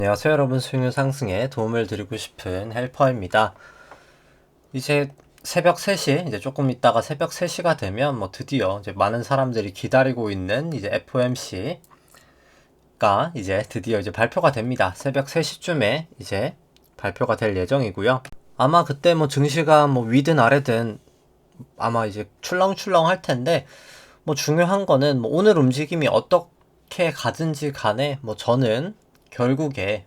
안녕하세요 여러분, 수익률 상승에 도움을 드리고 싶은 헬퍼입니다. 이제 새벽 3시, 이제 조금 있다가 새벽 3시가 되면 드디어 이제 많은 사람들이 기다리고 있는 이제 FOMC가 이제 드디어 이제 발표가 됩니다. 새벽 3시쯤에 이제 발표가 될 예정이고요. 아마 그때 증시가 위든 아래든 아마 이제 출렁출렁 할 텐데, 중요한 거는 오늘 움직임이 어떻게 가든지 간에 저는 결국에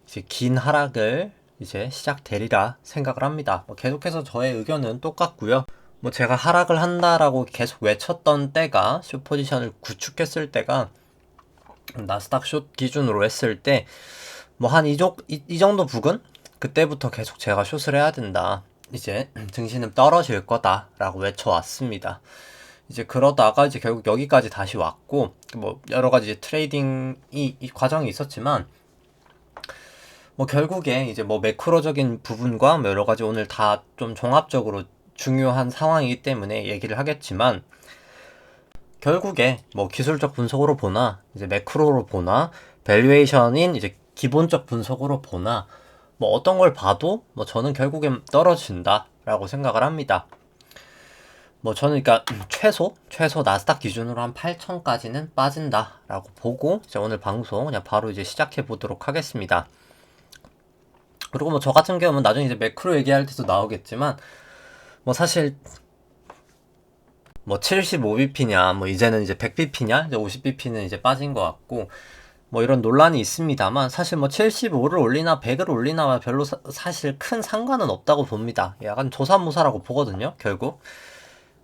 이제 긴 하락을 이제 시작되리라 생각을 합니다. 계속해서 저의 의견은 똑같고요. 제가 하락을 한다라고 계속 외쳤던 때가, 숏 포지션을 구축했을 때가 나스닥 숏 기준으로 했을 때 한 이 정도 부근? 그때부터 계속 제가 숏을 해야 된다. 이제 증시는 떨어질 거다라고 외쳐왔습니다. 이제 그러다가 이제 결국 여기까지 다시 왔고, 여러 가지 트레이딩이 이 과정이 있었지만, 결국에 이제 매크로적인 부분과 여러 가지 오늘 다 좀 종합적으로 중요한 상황이기 때문에 얘기를 하겠지만, 결국에 기술적 분석으로 보나 이제 매크로로 보나 밸류에이션인 이제 기본적 분석으로 보나 어떤 걸 봐도 저는 결국엔 떨어진다라고 생각을 합니다. 저는 그러니까 최소 나스닥 기준으로 한 8천까지는 빠진다라고 보고 이제 오늘 방송 그냥 바로 이제 시작해 보도록 하겠습니다. 그리고 저 같은 경우는 나중에 이제 매크로 얘기할 때도 나오겠지만, 사실 75bp냐 이제는 이제 100bp냐 이제 50bp는 이제 빠진 것 같고 이런 논란이 있습니다만, 사실 75를 올리나 100을 올리나 별로 사실 큰 상관은 없다고 봅니다. 약간 조사모사라고 보거든요, 결국.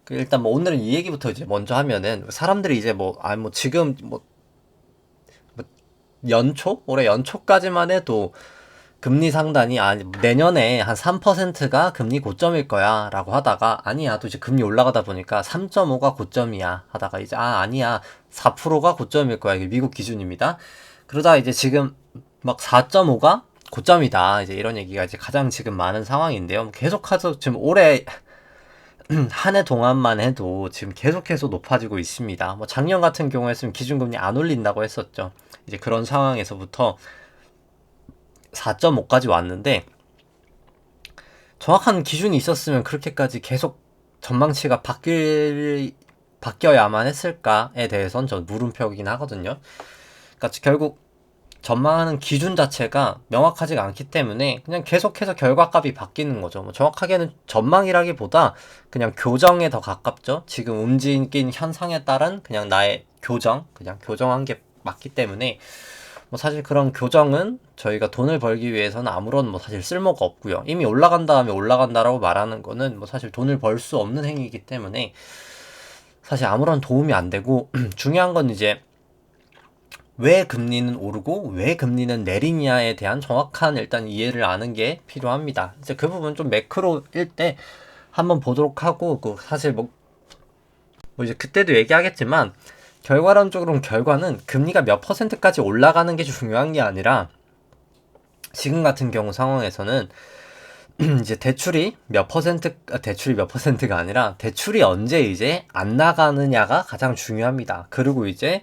일단 오늘은 이 얘기부터 이제 먼저 하면은, 사람들이 이제 지금 연초? 올해 연초까지만 해도 금리 상단이 내년에 한 3%가 금리 고점일 거야 라고 하다가, 아니야 또 이제 금리 올라가다 보니까 3.5가 고점이야 하다가 이제 아니야 4%가 고점일 거야, 이게 미국 기준입니다. 그러다 이제 지금 4.5가 고점이다, 이제 이런 얘기가 이제 가장 지금 많은 상황인데요. 계속해서 지금 올해 한 해 동안만 해도 지금 계속해서 높아지고 있습니다. 작년 같은 경우에는 기준금리 안 올린다고 했었죠. 이제 그런 상황에서부터 4.5까지 왔는데, 정확한 기준이 있었으면 그렇게까지 계속 전망치가 바뀌어야만 했을까에 대해서는 저는 물음표이긴 하거든요. 그러니까 결국 전망하는 기준 자체가 명확하지가 않기 때문에 그냥 계속해서 결과값이 바뀌는 거죠. 정확하게는 전망이라기보다 그냥 교정에 더 가깝죠. 지금 움직인 현상에 따른 그냥 나의 그냥 교정한 게 맞기 때문에, 사실 그런 교정은 저희가 돈을 벌기 위해서는 아무런 사실 쓸모가 없고요. 이미 올라간 다음에 올라간다라고 말하는 거는 사실 돈을 벌 수 없는 행위이기 때문에 사실 아무런 도움이 안 되고, 중요한 건 이제 왜 금리는 오르고 왜 금리는 내리냐에 대한 정확한 일단 이해를 아는 게 필요합니다. 이제 그 부분 좀 매크로일 때 한번 보도록 하고, 사실 이제 그때도 얘기하겠지만, 결과론적으로는 결과는 금리가 몇 퍼센트까지 올라가는 게 중요한 게 아니라, 지금 같은 경우 상황에서는 이제 대출이 몇 퍼센트가 아니라 대출이 언제 이제 안 나가느냐가 가장 중요합니다. 그리고 이제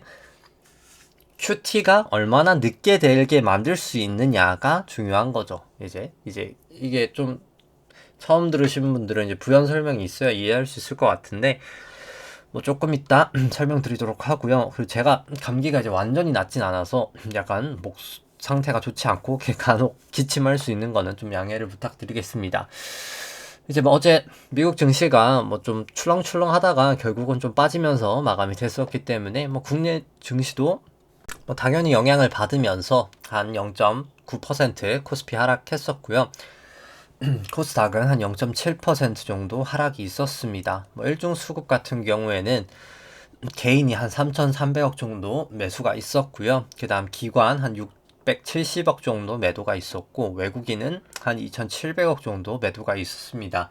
QT가 얼마나 늦게 되게 만들 수 있느냐가 중요한 거죠. 이제 이게 좀 처음 들으신 분들은 이제 부연 설명이 있어야 이해할 수 있을 것 같은데, 조금 이따 설명드리도록 하고요. 그리고 제가 감기가 이제 완전히 낫진 않아서 약간 목 상태가 좋지 않고 간혹 기침할 수 있는 거는 좀 양해를 부탁드리겠습니다. 이제 어제 미국 증시가 좀 출렁출렁 하다가 결국은 좀 빠지면서 마감이 됐었기 때문에 국내 증시도 당연히 영향을 받으면서 한 0.9% 코스피 하락했었고요. 코스닥은 한 0.7% 정도 하락이 있었습니다. 일중 수급 같은 경우에는 개인이 한 3,300억 정도 매수가 있었고요. 그 다음 기관 한 670억 정도 매도가 있었고, 외국인은 한 2,700억 정도 매도가 있었습니다.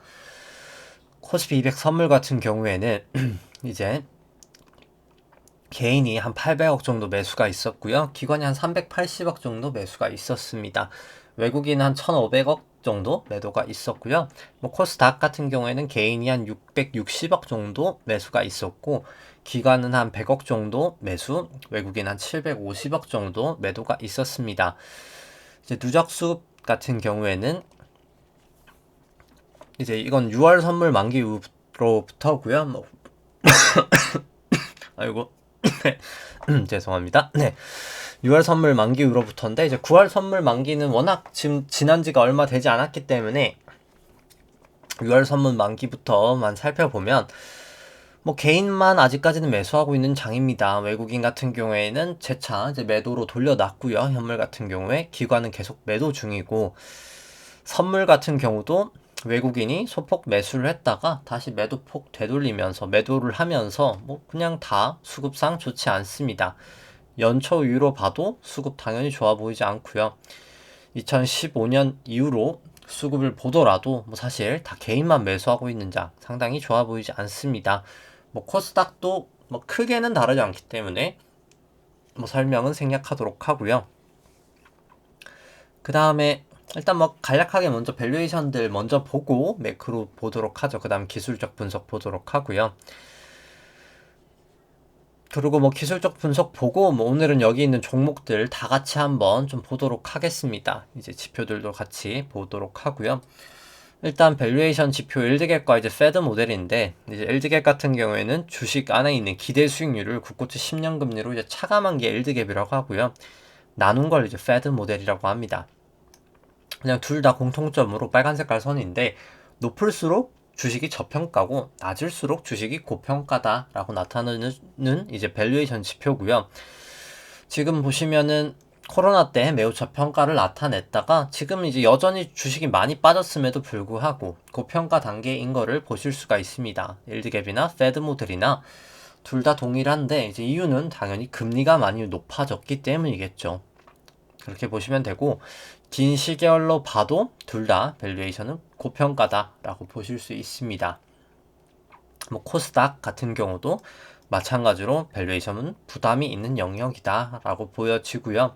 코스피 200 선물 같은 경우에는 이제 개인이 한 800억 정도 매수가 있었고요. 기관이 한 380억 정도 매수가 있었습니다. 외국인 한 1,500억 정도 매도가 있었고요. 코스닥 같은 경우에는 개인이 한 660억 정도 매수가 있었고, 기관은 한 100억 정도 매수, 외국인 한 750억 정도 매도가 있었습니다. 이제 누적 수급 같은 경우에는 이제 이건 6월 선물 만기 이후로부터고요. 뭐 아이고 죄송합니다. 네. 6월 선물 만기 이후로부터인데 이제 9월 선물 만기는 워낙 지금 지난 지가 얼마 되지 않았기 때문에 6월 선물 만기부터만 살펴보면 뭐 개인만 아직까지는 매수하고 있는 장입니다. 외국인 같은 경우에는 재차 이제 매도로 돌려놨고요. 현물 같은 경우에 기관은 계속 매도 중이고 선물 같은 경우도 외국인이 소폭 매수를 했다가 다시 매도폭 되돌리면서 매도를 하면서 뭐 그냥 다 수급상 좋지 않습니다. 연초 이후로 봐도 수급 당연히 좋아 보이지 않고요. 2015년 이후로 수급을 보더라도 뭐 사실 다 개인만 매수하고 있는 장 상당히 좋아 보이지 않습니다. 뭐 코스닥도 뭐 크게는 다르지 않기 때문에 뭐 설명은 생략하도록 하고요. 그 다음에 일단 뭐 간략하게 먼저 밸류에이션들 먼저 보고 매크로 보도록 하죠. 그 다음 기술적 분석 보도록 하고요. 그리고 뭐 기술적 분석 보고 뭐 오늘은 여기 있는 종목들 다 같이 한번 좀 보도록 하겠습니다. 이제 지표들도 같이 보도록 하고요. 일단 밸류에이션 지표 LD갭과 이제 페드 모델인데 이제 LD갭 같은 경우에는 주식 안에 있는 기대 수익률을 국고채 10년 금리로 이제 차감한 게 LD갭이라고 하고요. 나눈 걸 이제 페드 모델이라고 합니다. 그냥 둘 다 공통점으로 빨간 색깔 선인데 높을수록 주식이 저평가고 낮을수록 주식이 고평가다라고 나타내는 이제 밸류에이션 지표고요. 지금 보시면은 코로나 때 매우 저평가를 나타냈다가 지금 이제 여전히 주식이 많이 빠졌음에도 불구하고 고평가 단계인 거를 보실 수가 있습니다. 일드갭이나 페드 모델이나 둘 다 동일한데 이제 이유는 당연히 금리가 많이 높아졌기 때문이겠죠. 그렇게 보시면 되고 긴 시계열로 봐도 둘 다 밸류에이션은 고평가다라고 보실 수 있습니다. 뭐 코스닥 같은 경우도 마찬가지로 밸류에이션은 부담이 있는 영역이다 라고 보여지고요.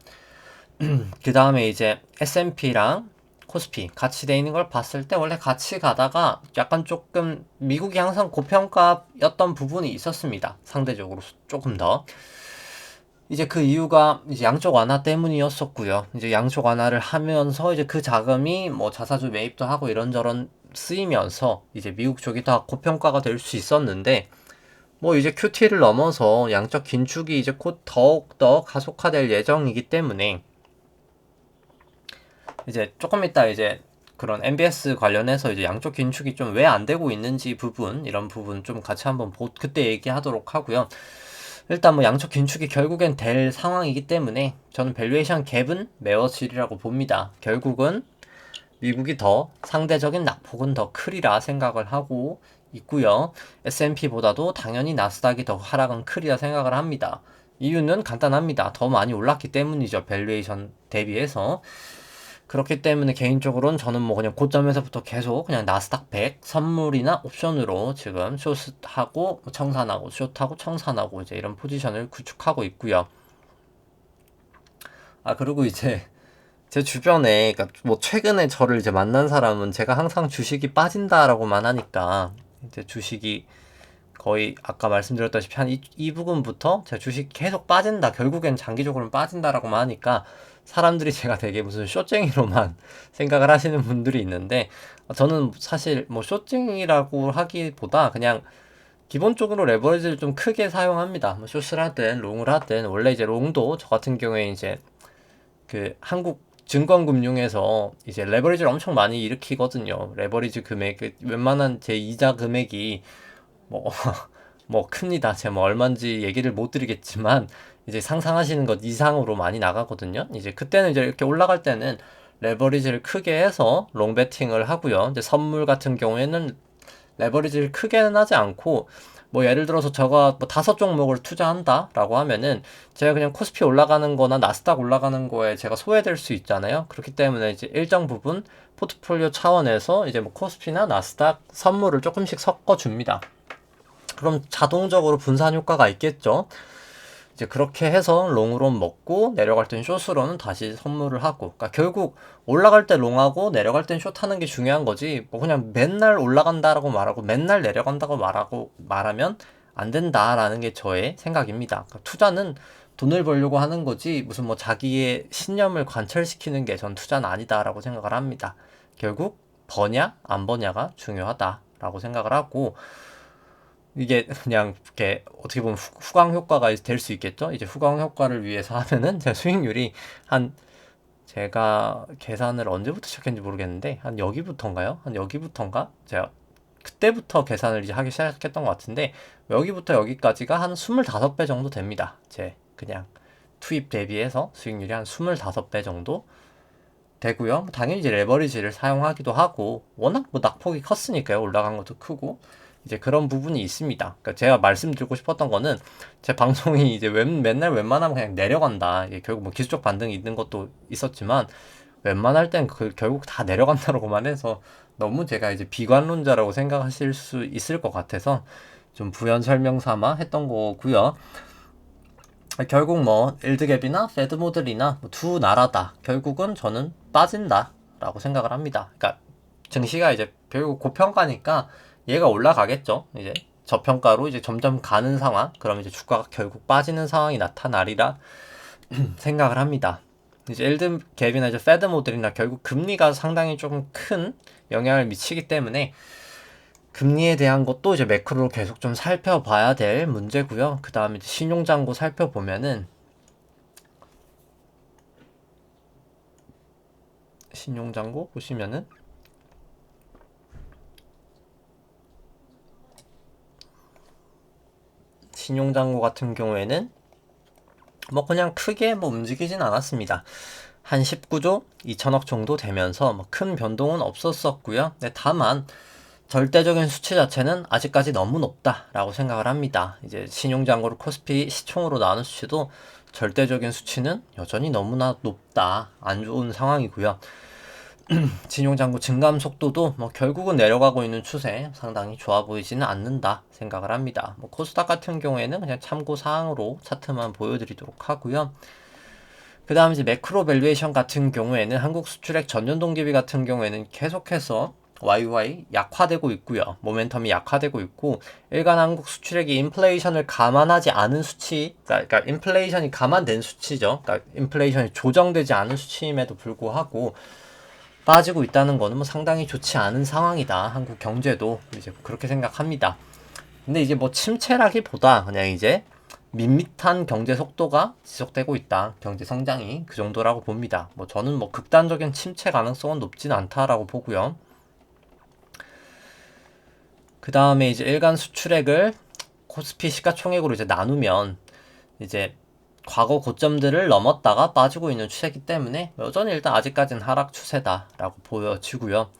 그 다음에 이제 S&P랑 코스피 같이 돼 있는 걸 봤을 때 원래 같이 가다가 약간 조금 미국이 항상 고평가였던 부분이 있었습니다. 상대적으로 조금 더. 이제 그 이유가 이제 양쪽 완화 때문이었었고요. 이제 양쪽 완화를 하면서 이제 그 자금이 뭐 자사주 매입도 하고 이런저런 쓰이면서 이제 미국 쪽이 다 고평가가 될 수 있었는데 뭐 이제 QT를 넘어서 양적 긴축이 이제 곧 더욱더 가속화될 예정이기 때문에 이제 조금 이따 이제 그런 MBS 관련해서 이제 양적 긴축이 좀 왜 안 되고 있는지 부분 이런 부분 좀 같이 한번 그때 얘기하도록 하고요. 일단 뭐 양적 긴축이 결국엔 될 상황이기 때문에 저는 밸류에이션 갭은 메워지리라고 봅니다. 결국은 미국이 더 상대적인 낙폭은 더 크리라 생각을 하고 있고요. S&P보다도 당연히 나스닥이 더 하락은 크리라 생각을 합니다. 이유는 간단합니다. 더 많이 올랐기 때문이죠. 밸류에이션 대비해서. 그렇기 때문에 개인적으로는 저는 뭐 그냥 고점에서부터 계속 그냥 나스닥 100 선물이나 옵션으로 지금 숏하고 청산하고 숏하고 청산하고 이제 이런 포지션을 구축하고 있고요. 아 그리고 이제 제 주변에 그러니까 뭐 최근에 저를 이제 만난 사람은 제가 항상 주식이 빠진다라고만 하니까 이제 주식이 거의 아까 말씀드렸다시피 한 이 부분부터 제가 주식 계속 빠진다 결국엔 장기적으로는 빠진다라고만 하니까 사람들이 제가 되게 무슨 쇼쟁이로만 생각을 하시는 분들이 있는데 저는 사실 뭐 쇼쟁이라고 하기보다 그냥 기본적으로 레버리지를 좀 크게 사용합니다. 뭐 숏을 하든 롱을 하든 원래 이제 롱도 저 같은 경우에 이제 그 한국 증권금융에서 이제 레버리지를 엄청 많이 일으키거든요. 레버리지 금액 웬만한 제 이자 금액이 뭐 뭐 큽니다. 제가 뭐 얼마인지 얘기를 못 드리겠지만 이제 상상하시는 것 이상으로 많이 나가거든요. 이제 그때는 이제 이렇게 올라갈 때는 레버리지를 크게 해서 롱 베팅을 하고요. 이제 선물 같은 경우에는 레버리지를 크게는 하지 않고 뭐 예를 들어서 제가 뭐 5종목을 투자한다라고 하면은 제가 그냥 코스피 올라가는 거나 나스닥 올라가는 거에 제가 소외될 수 있잖아요. 그렇기 때문에 이제 일정 부분 포트폴리오 차원에서 이제 뭐 코스피나 나스닥 선물을 조금씩 섞어 줍니다. 그럼 자동적으로 분산 효과가 있겠죠. 이제 그렇게 해서 롱으로 먹고 내려갈 땐 숏으로는 다시 선물을 하고 그러니까 결국 올라갈 때 롱하고 내려갈 땐 숏하는 게 중요한 거지 뭐 그냥 맨날 올라간다라고 말하고 맨날 내려간다고 말하면 안 된다라는 게 저의 생각입니다. 그러니까 돈을 벌려고 하는 거지 무슨 뭐 자기의 신념을 관철시키는 게 전 투자는 아니다라고 생각을 합니다. 결국 버냐 안 버냐가 중요하다라고 생각을 하고 이게 그냥 이렇게 어떻게 보면 후광 효과가 될 수 있겠죠. 이제 후광 효과를 위해서 하면은 제 수익률이 한 제가 계산을 언제부터 시작했는지 모르겠는데 한 여기부터인가요? 한 여기부터인가? 제가 그때부터 계산을 이제 하기 시작했던 것 같은데 여기부터 여기까지가 한 25배 정도 됩니다. 제 그냥 투입 대비해서 수익률이 한 25배 정도 되고요. 당연히 이제 레버리지를 사용하기도 하고 워낙 뭐 낙폭이 컸으니까요. 올라간 것도 크고 이제 그런 부분이 있습니다. 그러니까 제가 말씀드리고 싶었던 거는 제 방송이 이제 맨날 웬만하면 그냥 내려간다. 이게 결국 뭐 기술적 반등이 있는 것도 있었지만 웬만할 땐 결국 다 내려간다고만 해서 너무 제가 이제 비관론자라고 생각하실 수 있을 것 같아서 좀 부연 설명 삼아 했던 거고요. 결국 뭐 일드갭이나 패드 모델이나 두 나라다. 결국은 저는 빠진다라고 생각을 합니다. 그러니까 증시가 이제 결국 고평가니까 얘가 올라가겠죠. 이제 저평가로 이제 점점 가는 상황. 그럼 이제 주가가 결국 빠지는 상황이 나타나리라 생각을 합니다. 이제 일드갭이나 이제 패드 모델이나 결국 금리가 상당히 조금 큰 영향을 미치기 때문에 금리에 대한 것도 이제 매크로로 계속 좀 살펴봐야 될 문제고요. 그 다음에 신용잔고 살펴보면은 신용잔고 보시면은 신용잔고 같은 경우에는 뭐 그냥 크게 뭐 움직이진 않았습니다. 한 19조 2천억 정도 되면서 뭐 큰 변동은 없었었고요. 네, 다만 절대적인 수치 자체는 아직까지 너무 높다라고 생각을 합니다. 이제 신용잔고를 코스피 시총으로 나눈 수치도 절대적인 수치는 여전히 너무나 높다. 안 좋은 상황이고요. 신용잔고 증감 속도도 뭐 결국은 내려가고 있는 추세 상당히 좋아 보이지는 않는다 생각을 합니다. 뭐 코스닥 같은 경우에는 그냥 참고 사항으로 차트만 보여드리도록 하고요. 그 다음 이제 매크로 밸류에이션 같은 경우에는 한국 수출액 전년 동기비 같은 경우에는 계속해서 YY 약화되고 있고요. 모멘텀이 약화되고 있고 일간 한국 수출액이 인플레이션을 감안하지 않은 수치, 그러니까 인플레이션이 감안된 수치죠. 그러니까 인플레이션이 조정되지 않은 수치임에도 불구하고 빠지고 있다는 거는 뭐 상당히 좋지 않은 상황이다. 한국 경제도 이제 그렇게 생각합니다. 근데 이제 뭐 침체라기보다 그냥 이제 밋밋한 경제 속도가 지속되고 있다. 경제 성장이 그 정도라고 봅니다. 뭐 저는 뭐 극단적인 침체 가능성은 높진 않다라고 보고요. 그 다음에 이제 일간 수출액을 코스피 시가총액으로 이제 나누면 이제 과거 고점들을 넘었다가 빠지고 있는 추세이기 때문에 여전히 일단 아직까지는 하락 추세다라고 보여지고요.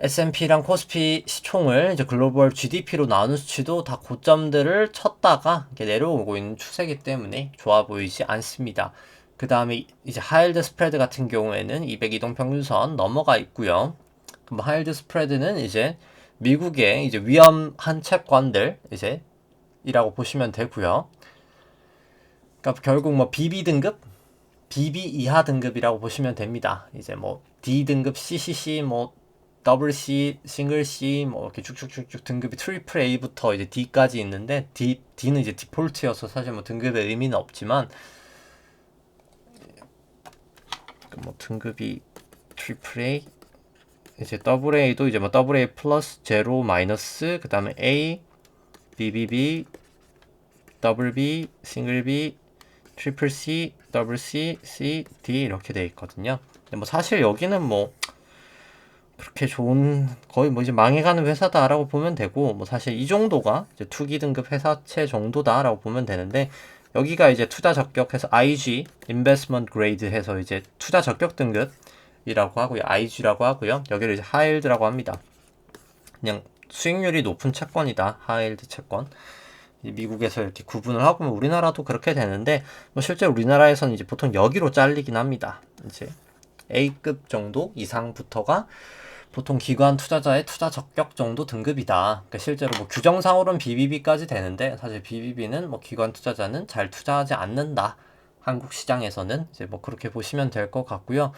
S&P랑 코스피 시총을 이제 글로벌 GDP로 나눈 수치도 다 고점들을 쳤다가 이렇게 내려오고 있는 추세이기 때문에 좋아 보이지 않습니다. 그 다음에 이제 하일드 스프레드 같은 경우에는 200 이동평균선 넘어가 있고요. 그럼 하일드 스프레드는 이제 미국의 이제 위험한 채권들 이제 이라고 보시면 되고요. 그러니까 결국 뭐 BB 등급, BB 이하 등급이라고 보시면 됩니다. 이제 뭐 D 등급, CCC, 뭐 더블 C, 싱글 C, 뭐 이렇게 쭉쭉쭉쭉 등급이 트리플 A부터 이제 D까지 있는데 D는 이제 디폴트여서 사실 뭐 등급의 의미는 없지만 뭐 등급이 트리플 A 이제 더블 A도 이제 뭐 더블 A 플러스 제로 마이너스 그 다음에 A, BBB, 더블 B, 싱글 B, 트리플 C, 더블 C, C, D 이렇게 돼 있거든요. 근데 뭐 사실 여기는 뭐 그렇게 좋은 거의 뭐 이제 망해가는 회사다라고 보면 되고 뭐 사실 이 정도가 이제 투기 등급 회사채 정도다라고 보면 되는데 여기가 이제 투자 적격해서 IG Investment Grade 해서 이제 투자 적격 등급이라고 하고요. IG라고 하고요. 여기를 이제 하일드라고 합니다. 그냥 수익률이 높은 채권이다. 하일드 채권. 미국에서 이렇게 구분을 하고 우리나라도 그렇게 되는데 뭐 실제 우리나라에서는 이제 보통 여기로 잘리긴 합니다. 이제 A급 정도 이상부터가 보통 기관 투자자의 투자 적격 정도 등급이다. 그러니까 실제로 뭐 규정상으로는 BBB까지 되는데 사실 BBB는 뭐 기관 투자자는 잘 투자하지 않는다. 한국 시장에서는 이제 뭐 그렇게 보시면 될 것 같고요.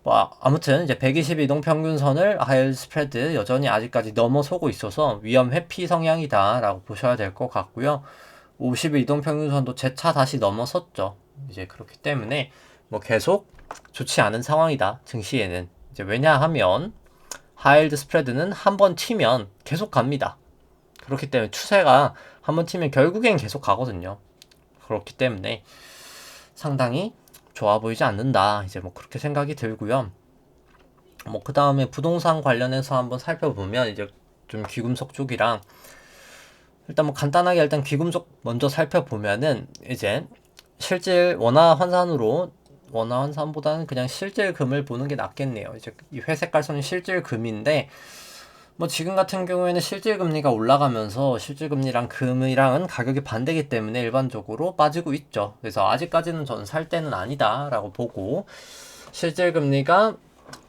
뭐 아무튼 이제 120 이동평균선을 하일 스프레드 여전히 아직까지 넘어서고 있어서 위험 회피 성향이다라고 보셔야 될 것 같고요. 50일 이동평균선도 재차 다시 넘어섰죠. 이제 그렇기 때문에 뭐 계속 좋지 않은 상황이다. 증시에는. 이제 왜냐하면 하이힐드 스프레드는 한 번 튀면 계속 갑니다. 그렇기 때문에 추세가 한 번 튀면 결국엔 계속 가거든요. 그렇기 때문에 상당히 좋아 보이지 않는다. 이제 뭐 그렇게 생각이 들고요. 뭐 그 다음에 부동산 관련해서 한번 살펴보면 이제 좀 귀금속 쪽이랑 일단 뭐 간단하게 일단 귀금속 먼저 살펴보면은 이제 실질 원화 환산보다는 그냥 실질금을 보는 게 낫겠네요. 이제 이 회색 깔선이 실질금인데 뭐 지금 같은 경우에는 실질금리가 올라가면서 실질금리랑 금이랑은 가격이 반대기 때문에 일반적으로 빠지고 있죠. 그래서 아직까지는 저는 살 때는 아니다라고 보고 실질금리가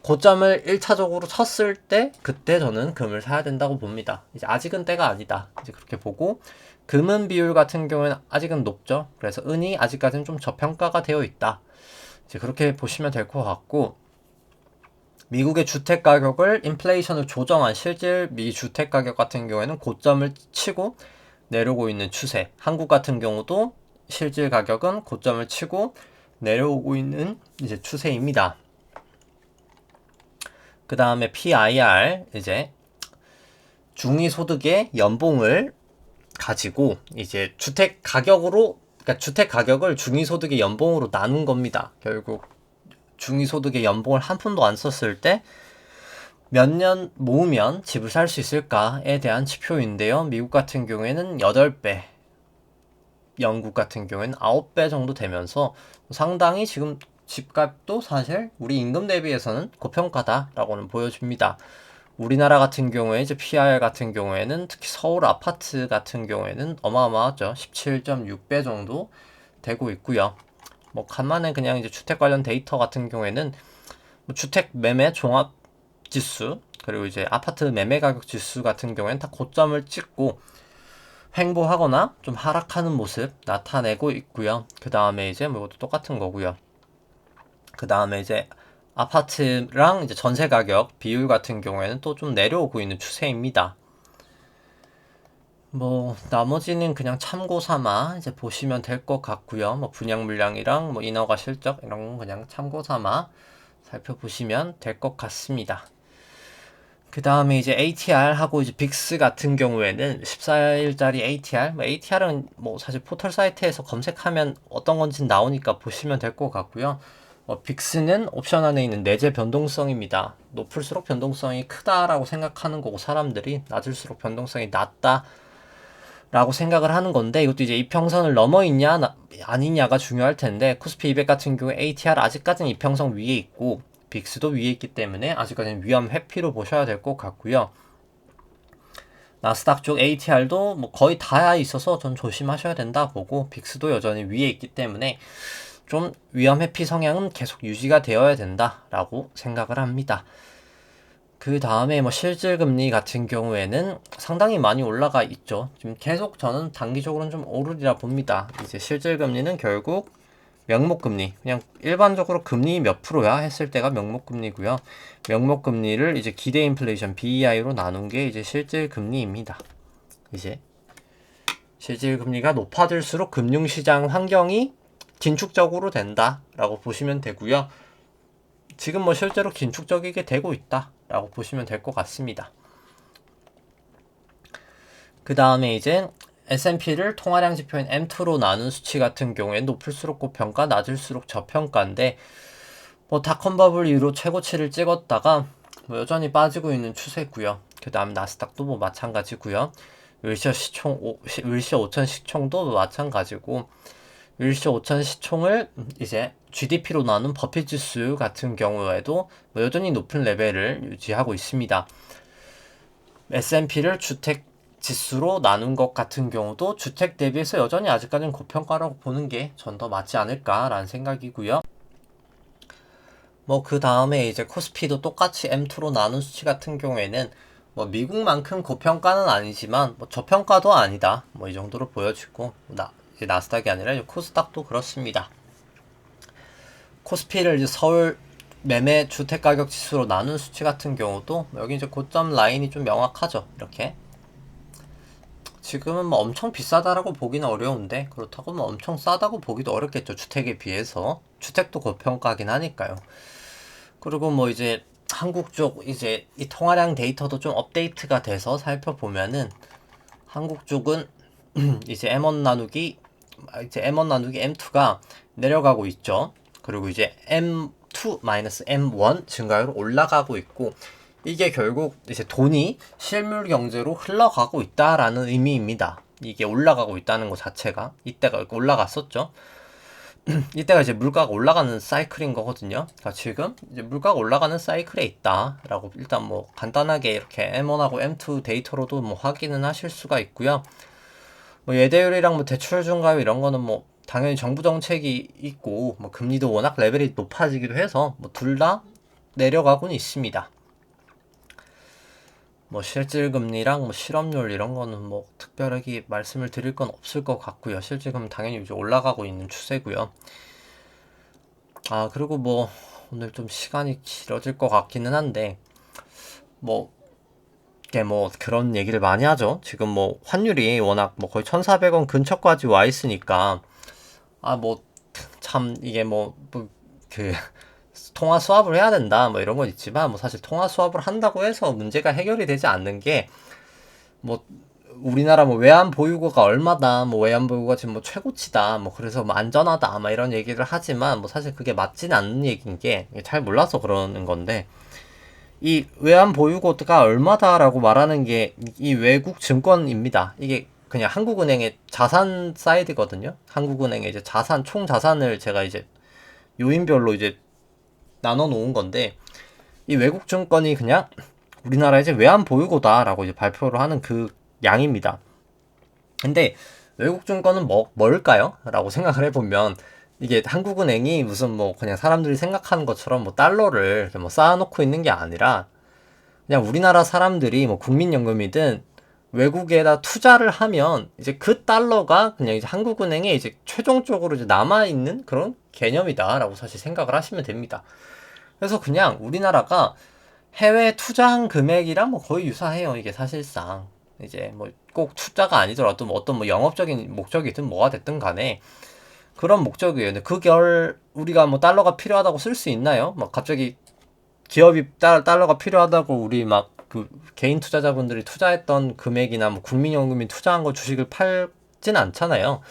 고점을 1차적으로 쳤을 때 그때 저는 금을 사야 된다고 봅니다. 이제 아직은 때가 아니다. 이제 그렇게 보고 금은 비율 같은 경우에는 아직은 높죠. 그래서 은이 아직까지는 좀 저평가가 되어 있다. 이제 그렇게 보시면 될 것 같고 미국의 주택 가격을 인플레이션을 조정한 실질 미 주택 가격 같은 경우에는 고점을 치고 내려오고 있는 추세. 한국 같은 경우도 실질 가격은 고점을 치고 내려오고 있는 이제 추세입니다. 그 다음에 PIR 이제 중위소득의 연봉을 가지고 이제 주택 가격으로 그러니까 주택 가격을 중위소득의 연봉으로 나눈 겁니다. 결국 중위소득의 연봉을 한 푼도 안 썼을 때 몇 년 모으면 집을 살 수 있을까에 대한 지표인데요. 미국 같은 경우에는 8배, 영국 같은 경우에는 9배 정도 되면서 상당히 지금 집값도 사실 우리 임금 대비해서는 고평가다라고는 보여줍니다. 우리나라 같은 경우에 이제 PIR 같은 경우에는 특히 서울 아파트 같은 경우에는 어마어마하죠. 17.6배 정도 되고 있고요. 뭐 간만에 그냥 이제 주택 관련 데이터 같은 경우에는 뭐 주택 매매 종합 지수 그리고 이제 아파트 매매 가격 지수 같은 경우에는 다 고점을 찍고 횡보하거나 좀 하락하는 모습 나타내고 있고요. 그 다음에 이제 뭐 이것도 똑같은 거고요. 그 다음에 이제 아파트랑 이제 전세 가격 비율 같은 경우에는 또 좀 내려오고 있는 추세입니다. 뭐 나머지는 그냥 참고 삼아 이제 보시면 될 것 같고요. 뭐 분양 물량이랑 뭐 인허가 실적 이런 건 그냥 참고 삼아 살펴보시면 될 것 같습니다. 그 다음에 이제 ATR하고 이제 빅스 같은 경우에는 14일짜리 ATR, 뭐 ATR은 뭐 사실 포털 사이트에서 검색하면 어떤 건지 나오니까 보시면 될 것 같고요. 빅스는 옵션 안에 있는 내재 변동성입니다. 높을수록 변동성이 크다라고 생각하는 거고 사람들이 낮을수록 변동성이 낮다라고 생각을 하는 건데 이것도 이제 이평선을 넘어 있냐 아니냐가 중요할 텐데 코스피 200 같은 경우에 ATR 아직까지는 이평선 위에 있고 빅스도 위에 있기 때문에 아직까지는 위험 회피로 보셔야 될 것 같고요. 나스닥 쪽 ATR도 뭐 거의 다 있어서 전 조심하셔야 된다 보고 빅스도 여전히 위에 있기 때문에 좀 위험 회피 성향은 계속 유지가 되어야 된다라고 생각을 합니다. 그 다음에 뭐 실질금리 같은 경우에는 상당히 많이 올라가 있죠. 지금 계속 저는 단기적으로는 좀 오르리라 봅니다. 이제 실질금리는 결국 명목금리, 그냥 일반적으로 금리 몇 프로야 했을 때가 명목금리고요. 명목금리를 이제 기대 인플레이션 BEI로 나눈 게 이제 실질금리입니다. 이제 실질금리가 높아질수록 금융시장 환경이 긴축적으로 된다라고 보시면 되고요. 지금 뭐 실제로 긴축적이게 되고 있다라고 보시면 될 것 같습니다. 그 다음에 이제 S&P를 통화량 지표인 M2로 나눈 수치 같은 경우에 높을수록 고평가, 낮을수록 저평가인데 뭐 닷컴 버블 이후로 최고치를 찍었다가 뭐 여전히 빠지고 있는 추세고요. 그 다음 나스닥도 뭐 마찬가지고요. 을시어 5천 시총도 뭐 마찬가지고 을시어 5천 시총을 이제 GDP로 나눈 버핏 지수 같은 경우에도 뭐 여전히 높은 레벨을 유지하고 있습니다. S&P를 주택 지수로 나눈 것 같은 경우도 주택 대비해서 여전히 아직까지는 고평가라고 보는 게 전 더 맞지 않을까라는 생각이고요. 뭐 그 다음에 이제 코스피도 똑같이 M2로 나눈 수치 같은 경우에는 뭐 미국만큼 고평가는 아니지만 뭐 저평가도 아니다. 뭐 이 정도로 보여지고 이제 나스닥이 아니라 코스닥도 그렇습니다. 코스피를 이제 서울 매매 주택 가격 지수로 나눈 수치 같은 경우도 여기 이제 고점 라인이 좀 명확하죠. 이렇게 지금은 뭐 엄청 비싸다라고 보기는 어려운데 그렇다고 뭐 엄청 싸다고 보기도 어렵겠죠. 주택에 비해서. 주택도 고평가긴 하니까요. 그리고 뭐 이제 한국 쪽 이제 이 통화량 데이터도 좀 업데이트가 돼서 살펴보면은 한국 쪽은 이제 M1 나누기 M2가 내려가고 있죠. 그리고 이제 M2-M1 증가율로 올라가고 있고, 이게 결국 이제 돈이 실물 경제로 흘러가고 있다라는 의미입니다. 이게 올라가고 있다는 것 자체가. 이때가 올라갔었죠. 이때가 이제 물가가 올라가는 사이클인 거거든요. 그러니까 지금 이제 물가가 올라가는 사이클에 있다라고 일단 뭐 간단하게 이렇게 M1하고 M2 데이터로도 뭐 확인은 하실 수가 있고요. 뭐 예대율이랑 뭐 대출 증가율 이런 거는 뭐 당연히 정부 정책이 있고 뭐 금리도 워낙 레벨이 높아지기도 해서 뭐 둘 다 내려가고는 있습니다. 뭐 실질금리랑 뭐 실업률 이런 거는 뭐 특별하게 말씀을 드릴 건 없을 것 같고요. 실질금은 당연히 이제 올라가고 있는 추세고요. 그리고 뭐 오늘 좀 시간이 길어질 것 같기는 한데 뭐 이게 뭐 그런 얘기를 많이 하죠. 지금 뭐 환율이 워낙 뭐 거의 1,400원 근처까지 와 있으니까 뭐 참 이게 그 통화 수합을 해야 된다 뭐 이런 건 있지만 뭐 사실 통화 수합을 한다고 해서 문제가 해결이 되지 않는 게 뭐 우리나라 뭐 외환 보유고가 얼마다 뭐 외환 보유고가 지금 뭐 최고치다 뭐 그래서 뭐 안전하다 막 이런 얘기를 하지만 뭐 사실 그게 맞지는 않는 얘기인 게 잘 몰라서 그러는 건데, 이 외환 보유고가 얼마다라고 말하는 게 이 외국 증권입니다. 이게 그냥 한국은행의 자산 사이드거든요. 한국은행의 이제 자산, 총 자산을 제가 이제 요인별로 이제 나눠 놓은 건데, 이 외국 증권이 그냥 우리나라의 이제 외환 보유고다라고 이제 발표를 하는 그 양입니다. 근데 외국 증권은 뭘까요? 라고 생각을 해보면 이게 한국은행이 무슨 뭐 그냥 사람들이 생각하는 것처럼 뭐 달러를 이렇게 뭐 쌓아놓고 있는 게 아니라 그냥 우리나라 사람들이 뭐 국민연금이든 외국에다 투자를 하면 이제 그 달러가 그냥 이제 한국은행에 이제 최종적으로 이제 남아있는 그런 개념이다라고 사실 생각을 하시면 됩니다. 그래서 그냥 우리나라가 해외 투자한 금액이랑 뭐 거의 유사해요. 이게 사실상 이제 뭐 꼭 투자가 아니더라도 뭐 어떤 뭐 영업적인 목적이든 뭐가 됐든 간에 그런 목적이에요. 근데 그걸 우리가 뭐 달러가 필요하다고 쓸 수 있나요? 막 갑자기 기업이 달러가 필요하다고 우리 막 그 개인 투자자분들이 투자했던 금액이나 뭐 국민연금이 투자한 거 주식을 팔진 않잖아요.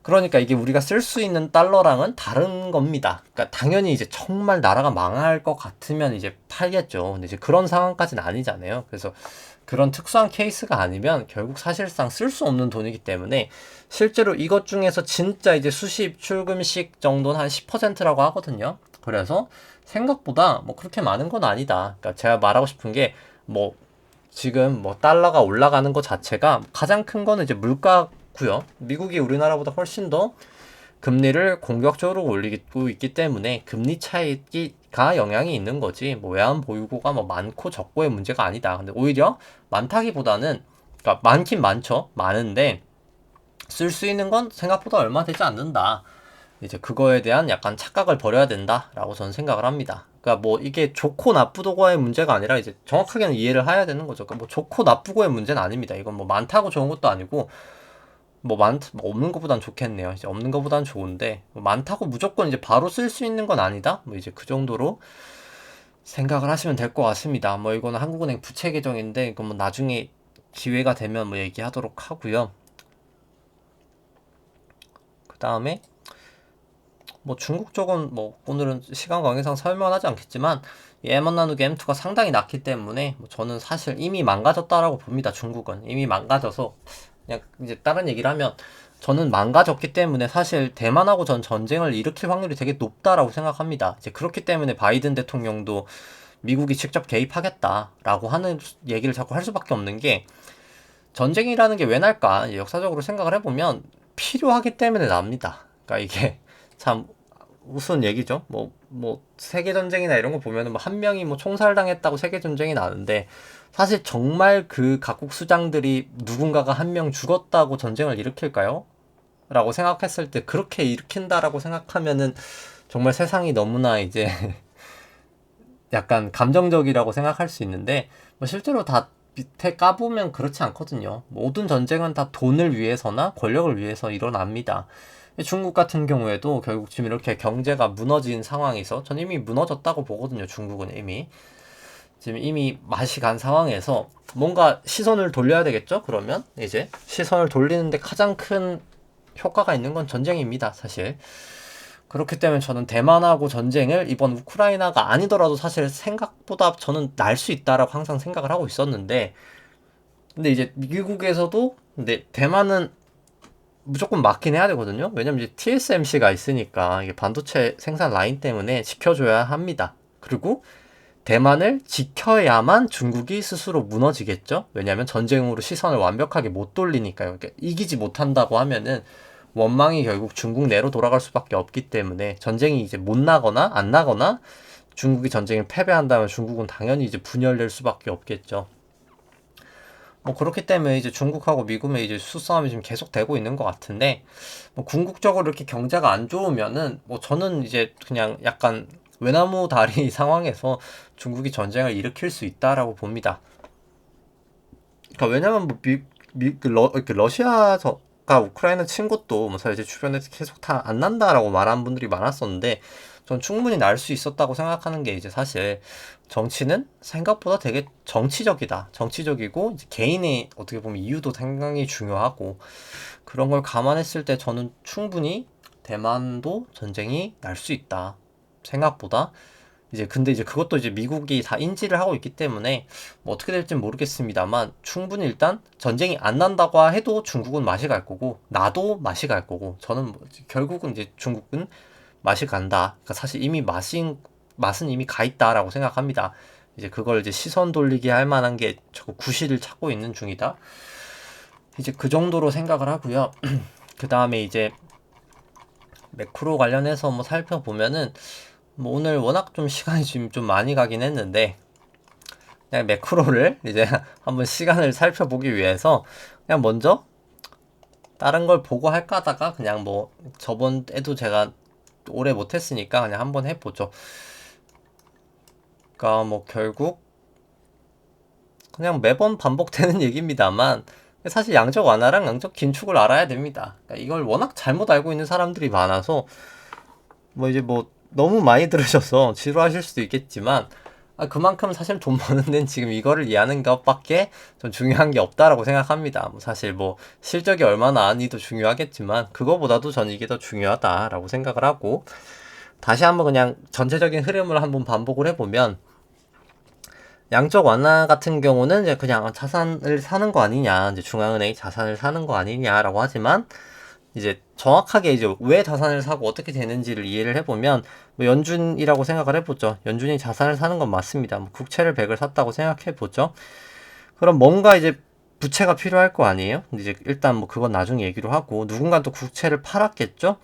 그러니까 이게 우리가 쓸 수 있는 달러랑은 다른 겁니다. 그러니까 당연히 이제 정말 나라가 망할 것 같으면 이제 팔겠죠. 근데 이제 그런 상황까지는 아니잖아요. 그래서 그런 특수한 케이스가 아니면 결국 사실상 쓸 수 없는 돈이기 때문에 실제로 이것 중에서 진짜 이제 수십 출금식 정도는 한 10%라고 하거든요. 그래서 생각보다 뭐 그렇게 많은 건 아니다. 그러니까 제가 말하고 싶은 게 뭐 지금 뭐 달러가 올라가는 것 자체가 가장 큰 거는 이제 물가고요. 미국이 우리나라보다 훨씬 더 금리를 공격적으로 올리고 있기 때문에 금리 차이가 영향이 있는 거지 뭐 외환 보유고가 뭐 많고 적고의 문제가 아니다. 근데 오히려 많다기보다는, 그러니까 많긴 많죠. 많은데 쓸 수 있는 건 생각보다 얼마 되지 않는다. 이제 그거에 대한 약간 착각을 버려야 된다라고 저는 생각을 합니다. 그러니까 뭐 이게 좋고 나쁘고의 문제가 아니라 이제 정확하게는 이해를 해야 되는 거죠. 그러니까 뭐 좋고 나쁘고의 문제는 아닙니다. 이건 뭐 많다고 좋은 것도 아니고 뭐 없는 것보단 좋겠네요. 이제 없는 것보단 좋은데 뭐 많다고 무조건 이제 바로 쓸 수 있는 건 아니다. 뭐 이제 그 정도로 생각을 하시면 될 것 같습니다. 뭐 이거는 한국은행 부채 계정인데 이거 뭐 나중에 기회가 되면 뭐 얘기하도록 하고요. 그 다음에 뭐 중국 쪽은 뭐 오늘은 시간 관계상 설명하지 않겠지만 이 M1 나누기 M2가 상당히 낮기 때문에 뭐 저는 사실 이미 망가졌다라고 봅니다. 중국은 이미 망가져서 그냥 이제 다른 얘기를 하면 저는 망가졌기 때문에 사실 대만하고 전 전쟁을 일으킬 확률이 되게 높다라고 생각합니다. 이제 그렇기 때문에 바이든 대통령도 미국이 직접 개입하겠다라고 하는 얘기를 자꾸 할 수밖에 없는 게, 전쟁이라는 게 왜 날까? 역사적으로 생각을 해보면 필요하기 때문에 납니다. 그러니까 이게 참 우스운 얘기죠. 뭐 세계전쟁이나 이런 거 보면은 뭐 한 명이 뭐 총살당했다고 세계전쟁이 나는데 사실 정말 그 각국 수장들이 누군가가 한 명 죽었다고 전쟁을 일으킬까요? 라고 생각했을 때 그렇게 일으킨다라고 생각하면은 정말 세상이 너무나 이제 약간 감정적이라고 생각할 수 있는데 뭐 실제로 다 밑에 까보면 그렇지 않거든요. 모든 전쟁은 다 돈을 위해서나 권력을 위해서 일어납니다. 중국 같은 경우에도 결국 지금 이렇게 경제가 무너진 상황에서 전 이미 무너졌다고 보거든요. 중국은 이미 지금 이미 맛이 간 상황에서 뭔가 시선을 돌려야 되겠죠. 그러면 이제 시선을 돌리는데 가장 큰 효과가 있는 건 전쟁입니다. 사실 그렇기 때문에 저는 대만하고 전쟁을 이번 우크라이나가 아니더라도 사실 생각보다 저는 날 수 있다라고 항상 생각을 하고 있었는데, 근데 이제 미국에서도 근데 대만은 무조건 막긴 해야 되거든요. 왜냐면 이제 TSMC가 있으니까 이게 반도체 생산 라인 때문에 지켜줘야 합니다. 그리고 대만을 지켜야만 중국이 스스로 무너지겠죠. 왜냐하면 전쟁으로 시선을 완벽하게 못 돌리니까요. 그러니까 이기지 못한다고 하면은 원망이 결국 중국 내로 돌아갈 수밖에 없기 때문에 전쟁이 이제 못 나거나 안 나거나 중국이 전쟁을 패배한다면 중국은 당연히 이제 분열될 수밖에 없겠죠. 뭐 그렇기 때문에 이제 중국하고 미국의 이제 수싸움이 지금 계속되고 있는 것 같은데, 뭐 궁극적으로 이렇게 경제가 안 좋으면은 뭐 저는 이제 그냥 약간 외나무 다리 상황에서 중국이 전쟁을 일으킬 수 있다라고 봅니다. 그러니까 왜냐면 뭐 러시아가 우크라이나 친 것도 뭐 사실 주변에서 계속 다 안 난다라고 말하는 분들이 많았었는데, 전 충분히 날 수 있었다고 생각하는 게 이제 사실 정치는 생각보다 되게 정치적이다. 정치적이고 이제 개인의 어떻게 보면 이유도 상당히 중요하고 그런 걸 감안했을 때 저는 충분히 대만도 전쟁이 날 수 있다. 생각보다 이제 근데 이제 그것도 이제 미국이 다 인지를 하고 있기 때문에 뭐 어떻게 될지 모르겠습니다만 충분히 일단 전쟁이 안 난다고 해도 중국은 맛이 갈 거고 나도 맛이 갈 거고 저는 뭐 결국은 이제 중국은 맛이 간다. 그러니까 사실 이미 맛은 이미 가 있다라고 생각합니다. 이제 그걸 이제 시선 돌리기 할 만한 게 자꾸 구실을 찾고 있는 중이다. 이제 그 정도로 생각을 하고요. 그 다음에 이제 매크로 관련해서 뭐 살펴보면은 뭐 오늘 워낙 좀 시간이 지금 좀 많이 가긴 했는데 그냥 매크로를 이제 한번 시간을 살펴보기 위해서 그냥 먼저 다른 걸 보고 할까 하다가 그냥 뭐 저번에도 제가 오래 못했으니까 그냥 한번 해보죠. 그러니까 뭐 결국 그냥 매번 반복되는 얘기입니다만 사실 양적 완화랑 양적 긴축을 알아야 됩니다. 그러니까 이걸 워낙 잘못 알고 있는 사람들이 많아서 뭐 이제 뭐 너무 많이 들으셔서 지루하실 수도 있겠지만 그만큼 사실 돈 버는 데는 지금 이거를 이해하는 것밖에 좀 중요한 게 없다라고 생각합니다. 뭐 사실 뭐 실적이 얼마나 아니도 중요하겠지만 그거보다도 저는 이게 더 중요하다라고 생각을 하고 다시 한번 그냥 전체적인 흐름을 한번 반복을 해보면 양적 완화 같은 경우는 이제 그냥 자산을 사는 거 아니냐, 이제 중앙은행이 자산을 사는 거 아니냐라고 하지만 이제 정확하게 이제 왜 자산을 사고 어떻게 되는지를 이해를 해보면 뭐 연준이라고 생각을 해보죠. 연준이 자산을 사는 건 맞습니다. 뭐 국채를 100을 샀다고 생각해보죠. 그럼 뭔가 이제 부채가 필요할 거 아니에요? 근데 이제 일단 뭐 그건 나중에 얘기로 하고 누군가 또 국채를 팔았겠죠?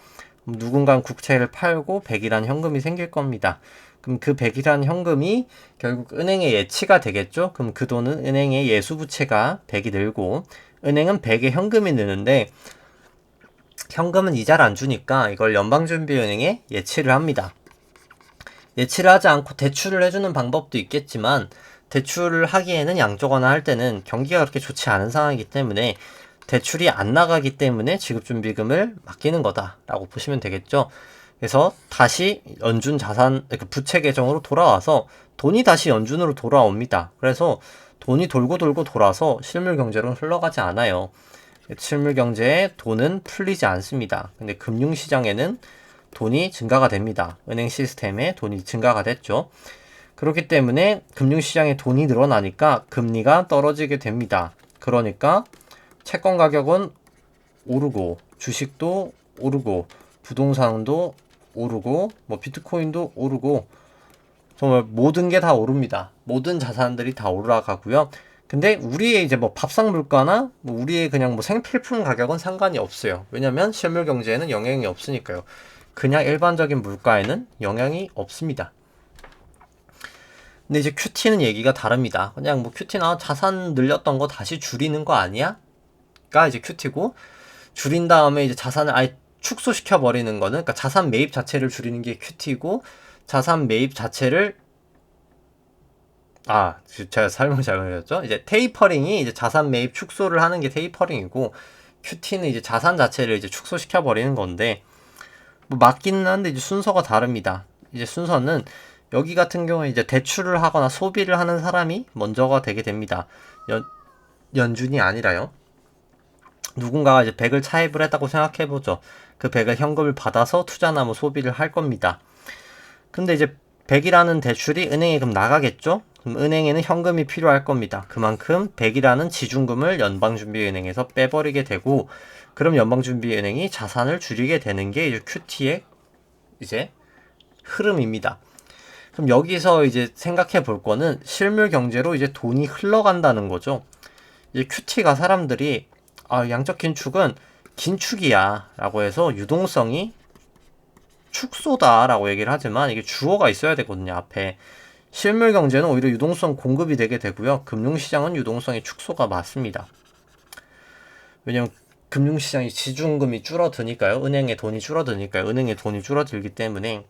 누군가 국채를 팔고 100이라는 현금이 생길 겁니다. 그럼 그 100이라는 현금이 결국 은행의 예치가 되겠죠? 그럼 그 돈은 은행의 예수부채가 100이 늘고 은행은 100의 현금이 느는데 현금은 이자를 안 주니까 이걸 연방준비은행에 예치를 합니다. 예치를 하지 않고 대출을 해주는 방법도 있겠지만 대출을 하기에는 양적 완화할 때는 경기가 그렇게 좋지 않은 상황이기 때문에 대출이 안 나가기 때문에 지급준비금을 맡기는 거다라고 보시면 되겠죠. 그래서 다시 연준 자산, 그러니까 부채 계정으로 돌아와서 돈이 다시 연준으로 돌아옵니다. 그래서 돈이 돌고 돌고 돌아서 실물 경제로 흘러가지 않아요. 실물 경제에 돈은 풀리지 않습니다. 근데 금융시장에는 돈이 증가가 됩니다. 은행 시스템에 돈이 증가가 됐죠. 그렇기 때문에 금융시장에 돈이 늘어나니까 금리가 떨어지게 됩니다. 그러니까 채권 가격은 오르고 주식도 오르고 부동산도 오르고 뭐 비트코인도 오르고 정말 모든 게 다 오릅니다. 모든 자산들이 다 올라가고요. 근데 우리의 이제 뭐 밥상 물가나 뭐 우리의 그냥 뭐 생필품 가격은 상관이 없어요. 왜냐면 실물 경제에는 영향이 없으니까요. 그냥 일반적인 물가에는 영향이 없습니다. 근데 이제 QT는 얘기가 다릅니다. 그냥 뭐 QT나 자산 늘렸던 거 다시 줄이는 거 아니야? 가 이제 QT고 줄인 다음에 이제 자산을 아예 축소시켜 버리는 거는 그러니까 자산 매입 자체를 줄이는 게 QT고 자산 매입 자체를 제가 설명 잘못했죠. 이제 테이퍼링이 이제 자산 매입 축소를 하는 게 테이퍼링이고, QT는 이제 자산 자체를 이제 축소시켜 버리는 건데, 뭐 맞기는 한데 이제 순서가 다릅니다. 이제 순서는 여기 같은 경우에 이제 대출을 하거나 소비를 하는 사람이 먼저가 되게 됩니다. 연준이 아니라요. 누군가가 이제 100을 차입을 했다고 생각해보죠. 그 100을 현금을 받아서 투자나 뭐 소비를 할 겁니다. 근데 이제 100이라는 대출이 은행에 그럼 나가겠죠? 그럼 은행에는 현금이 필요할 겁니다. 그만큼 100이라는 지준금을 연방준비은행에서 빼버리게 되고, 그럼 연방준비은행이 자산을 줄이게 되는 게 이제 QT의 이제 흐름입니다. 그럼 여기서 이제 생각해 볼 거는 실물 경제로 이제 돈이 흘러간다는 거죠. 이제 QT가 사람들이 양적 긴축은 긴축이야 라고 해서 유동성이 축소다 라고 얘기를 하지만 이게 주어가 있어야 되거든요. 앞에 실물 경제는 오히려 유동성 공급이 되게 되고요. 금융시장은 유동성의 축소가 맞습니다. 왜냐면 금융시장이 지준금이 줄어드니까요. 은행의 돈이 줄어드니까요. 은행의 돈이 줄어들기 때문에,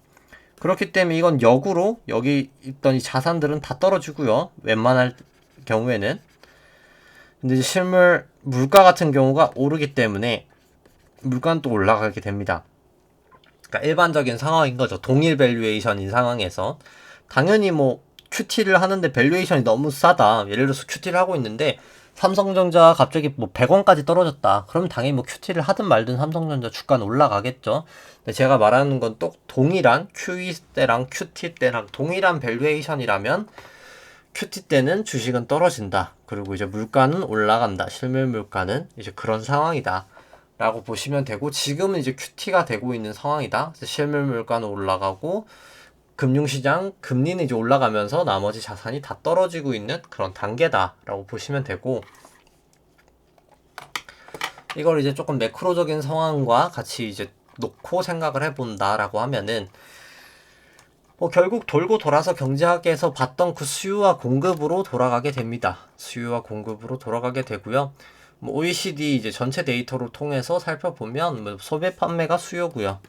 그렇기 때문에 이건 역으로 여기 있던 이 자산들은 다 떨어지고요. 웬만할 경우에는. 근데 이제 실물 물가 같은 경우가 오르기 때문에 물가는 또 올라가게 됩니다. 그러니까 일반적인 상황인 거죠. 동일 밸류에이션인 상황에서 당연히 뭐 QT를 하는데 밸류에이션이 너무 싸다. 예를 들어서 QT를 하고 있는데 삼성전자 갑자기 뭐 100원까지 떨어졌다. 그럼 당연히 뭐 QT를 하든 말든 삼성전자 주가는 올라가겠죠. 근데 제가 말하는 건 또 동일한 QE 때랑 QT 때랑 동일한 밸류에이션이라면 QT 때는 주식은 떨어진다. 그리고 이제 물가는 올라간다. 실물 물가는 이제 그런 상황이다. 라고 보시면 되고, 지금은 이제 QT가 되고 있는 상황이다. 실물 물가는 올라가고 금융시장 금리는 이제 올라가면서 나머지 자산이 다 떨어지고 있는 그런 단계다 라고 보시면 되고, 이걸 이제 조금 매크로적인 상황과 같이 이제 놓고 생각을 해본다 라고 하면은, 결국 돌고 돌아서 경제학에서 봤던 그 수요와 공급으로 돌아가게 됩니다. 수요와 공급으로 돌아가게 되고요. OECD 이제 전체 데이터를 통해서 살펴보면 소비 판매가 수요고요.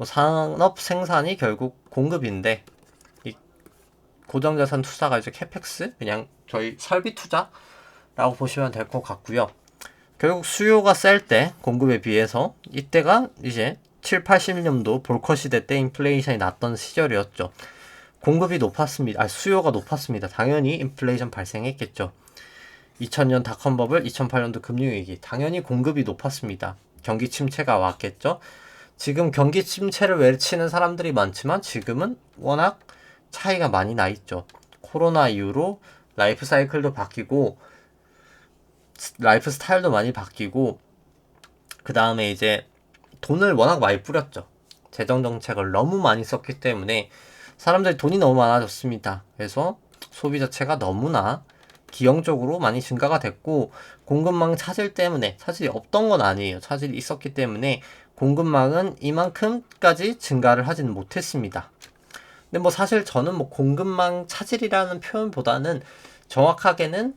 산업 생산이 결국 공급인데, 이 고정자산 투자가 이제 캐펙스, 그냥 저희 설비 투자라고 보시면 될 것 같고요. 결국 수요가 셀 때 공급에 비해서 이때가 이제 7, 80년도 볼커 시대 때 인플레이션이 났던 시절이었죠. 공급이 높았습니다. 수요가 높았습니다. 당연히 인플레이션 발생했겠죠. 2000년 닷컴 버블, 2008년도 금융위기, 당연히 공급이 높았습니다. 경기 침체가 왔겠죠. 지금 경기 침체를 외치는 사람들이 많지만 지금은 워낙 차이가 많이 나 있죠. 코로나 이후로 라이프 사이클도 바뀌고 라이프 스타일도 많이 바뀌고, 그 다음에 이제 돈을 워낙 많이 뿌렸죠. 재정 정책을 너무 많이 썼기 때문에 사람들이 돈이 너무 많아졌습니다. 그래서 소비 자체가 너무나 기형적으로 많이 증가가 됐고, 공급망 차질 때문에, 차질이 없던 건 아니에요. 차질이 있었기 때문에 공급망은 이만큼까지 증가를 하지는 못했습니다. 근데 뭐 사실 저는 뭐 공급망 차질이라는 표현보다는 정확하게는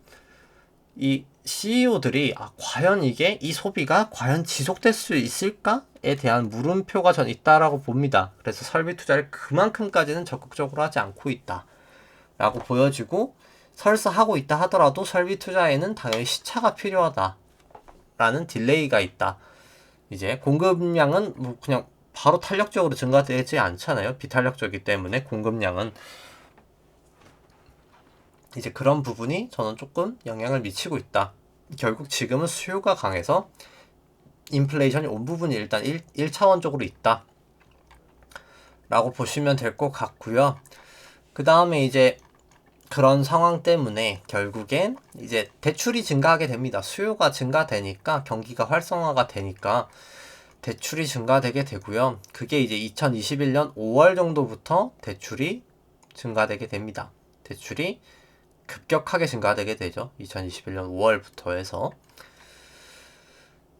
이 CEO들이 과연 이게 이 소비가 과연 지속될 수 있을까에 대한 물음표가 전 있다라고 봅니다. 그래서 설비 투자를 그만큼까지는 적극적으로 하지 않고 있다 라고 보여지고, 설사 하고 있다 하더라도 설비 투자에는 당연히 시차가 필요하다 라는 딜레이가 있다. 이제 공급량은 뭐 그냥 바로 탄력적으로 증가되지 않잖아요. 비탄력적이기 때문에 공급량은. 이제 그런 부분이 저는 조금 영향을 미치고 있다. 결국 지금은 수요가 강해서 인플레이션이 온 부분이 일단 1차원적으로 있다 라고 보시면 될 것 같고요. 그 다음에 이제 그런 상황 때문에 결국엔 이제 대출이 증가하게 됩니다. 수요가 증가되니까, 경기가 활성화가 되니까 대출이 증가되게 되고요. 그게 이제 2021년 5월 정도부터 대출이 증가되게 됩니다. 대출이 급격하게 증가되게 되죠. 2021년 5월부터 해서.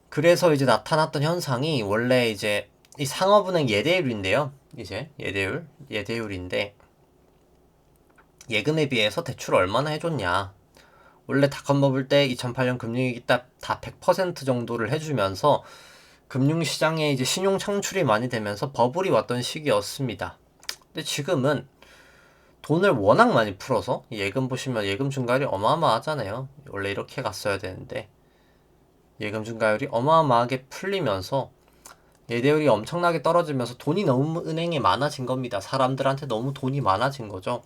그래서 이제 나타났던 현상이 원래 이제 이 상업은행 예대율인데요. 이제 예대율인데, 예금에 비해서 대출을 얼마나 해줬냐. 원래 닷컴 버블 때 2008년 금융위기 딱 다 100% 정도를 해주면서 금융시장에 이제 신용 창출이 많이 되면서 버블이 왔던 시기였습니다. 근데 지금은 돈을 워낙 많이 풀어서 예금 보시면 예금 증가율이 어마어마하잖아요. 원래 이렇게 갔어야 되는데 예금 증가율이 어마어마하게 풀리면서 예대율이 엄청나게 떨어지면서 돈이 너무 은행에 많아진 겁니다. 사람들한테 너무 돈이 많아진 거죠.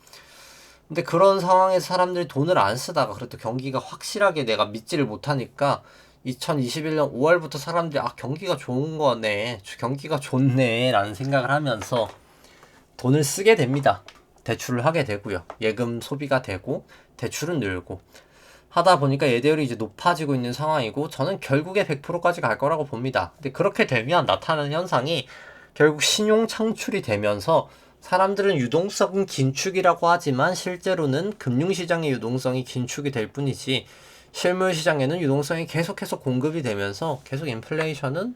근데 그런 상황에서 사람들이 돈을 안 쓰다가 그래도 경기가 확실하게 내가 믿지를 못하니까 2021년 5월부터 사람들이 경기가 좋은 거네, 경기가 좋네 라는 생각을 하면서 돈을 쓰게 됩니다. 대출을 하게 되고요. 예금 소비가 되고 대출은 늘고 하다 보니까 예대율이 이제 높아지고 있는 상황이고 저는 결국에 100%까지 갈 거라고 봅니다. 근데 그렇게 되면 나타나는 현상이 결국 신용 창출이 되면서 사람들은 유동성 긴축이라고 하지만 실제로는 금융시장의 유동성이 긴축이 될 뿐이지 실물 시장에는 유동성이 계속해서 공급이 되면서 계속 인플레이션은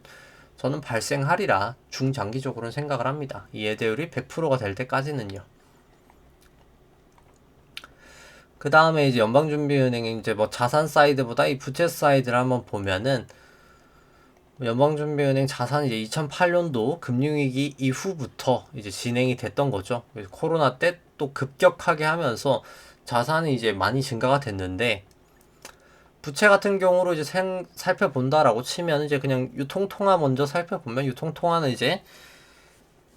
저는 발생하리라 중장기적으로는 생각을 합니다. 이 예대율이 100%가 될 때까지는요. 그 다음에 이제 연방준비은행이 이제 뭐 자산 사이드보다 이 부채 사이드를 한번 보면은 연방준비은행 자산이 이제 2008년도 금융위기 이후부터 이제 진행이 됐던 거죠. 코로나 때 또 급격하게 하면서 자산이 이제 많이 증가가 됐는데 부채 같은 경우로 이제 살펴본다라고 치면 이제 그냥 유통통화 먼저 살펴보면 유통통화는 이제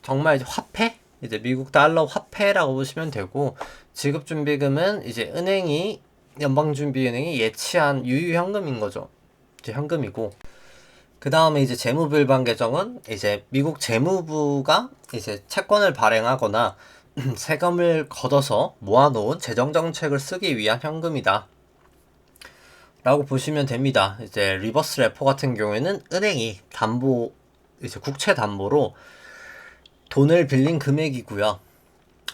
정말 이제 화폐? 이제 미국 달러 화폐라고 보시면 되고 지급준비금은 이제 은행이 연방준비은행이 예치한 유유현금인 거죠. 이제 현금이고 그 다음에 이제 재무불방 개정은 이제 미국 재무부가 이제 채권을 발행하거나 세금을 걷어서 모아놓은 재정정책을 쓰기 위한 현금이다 라고 보시면 됩니다. 이제 리버스 레포 같은 경우에는 은행이 담보 이제 국채 담보로 돈을 빌린 금액이고요.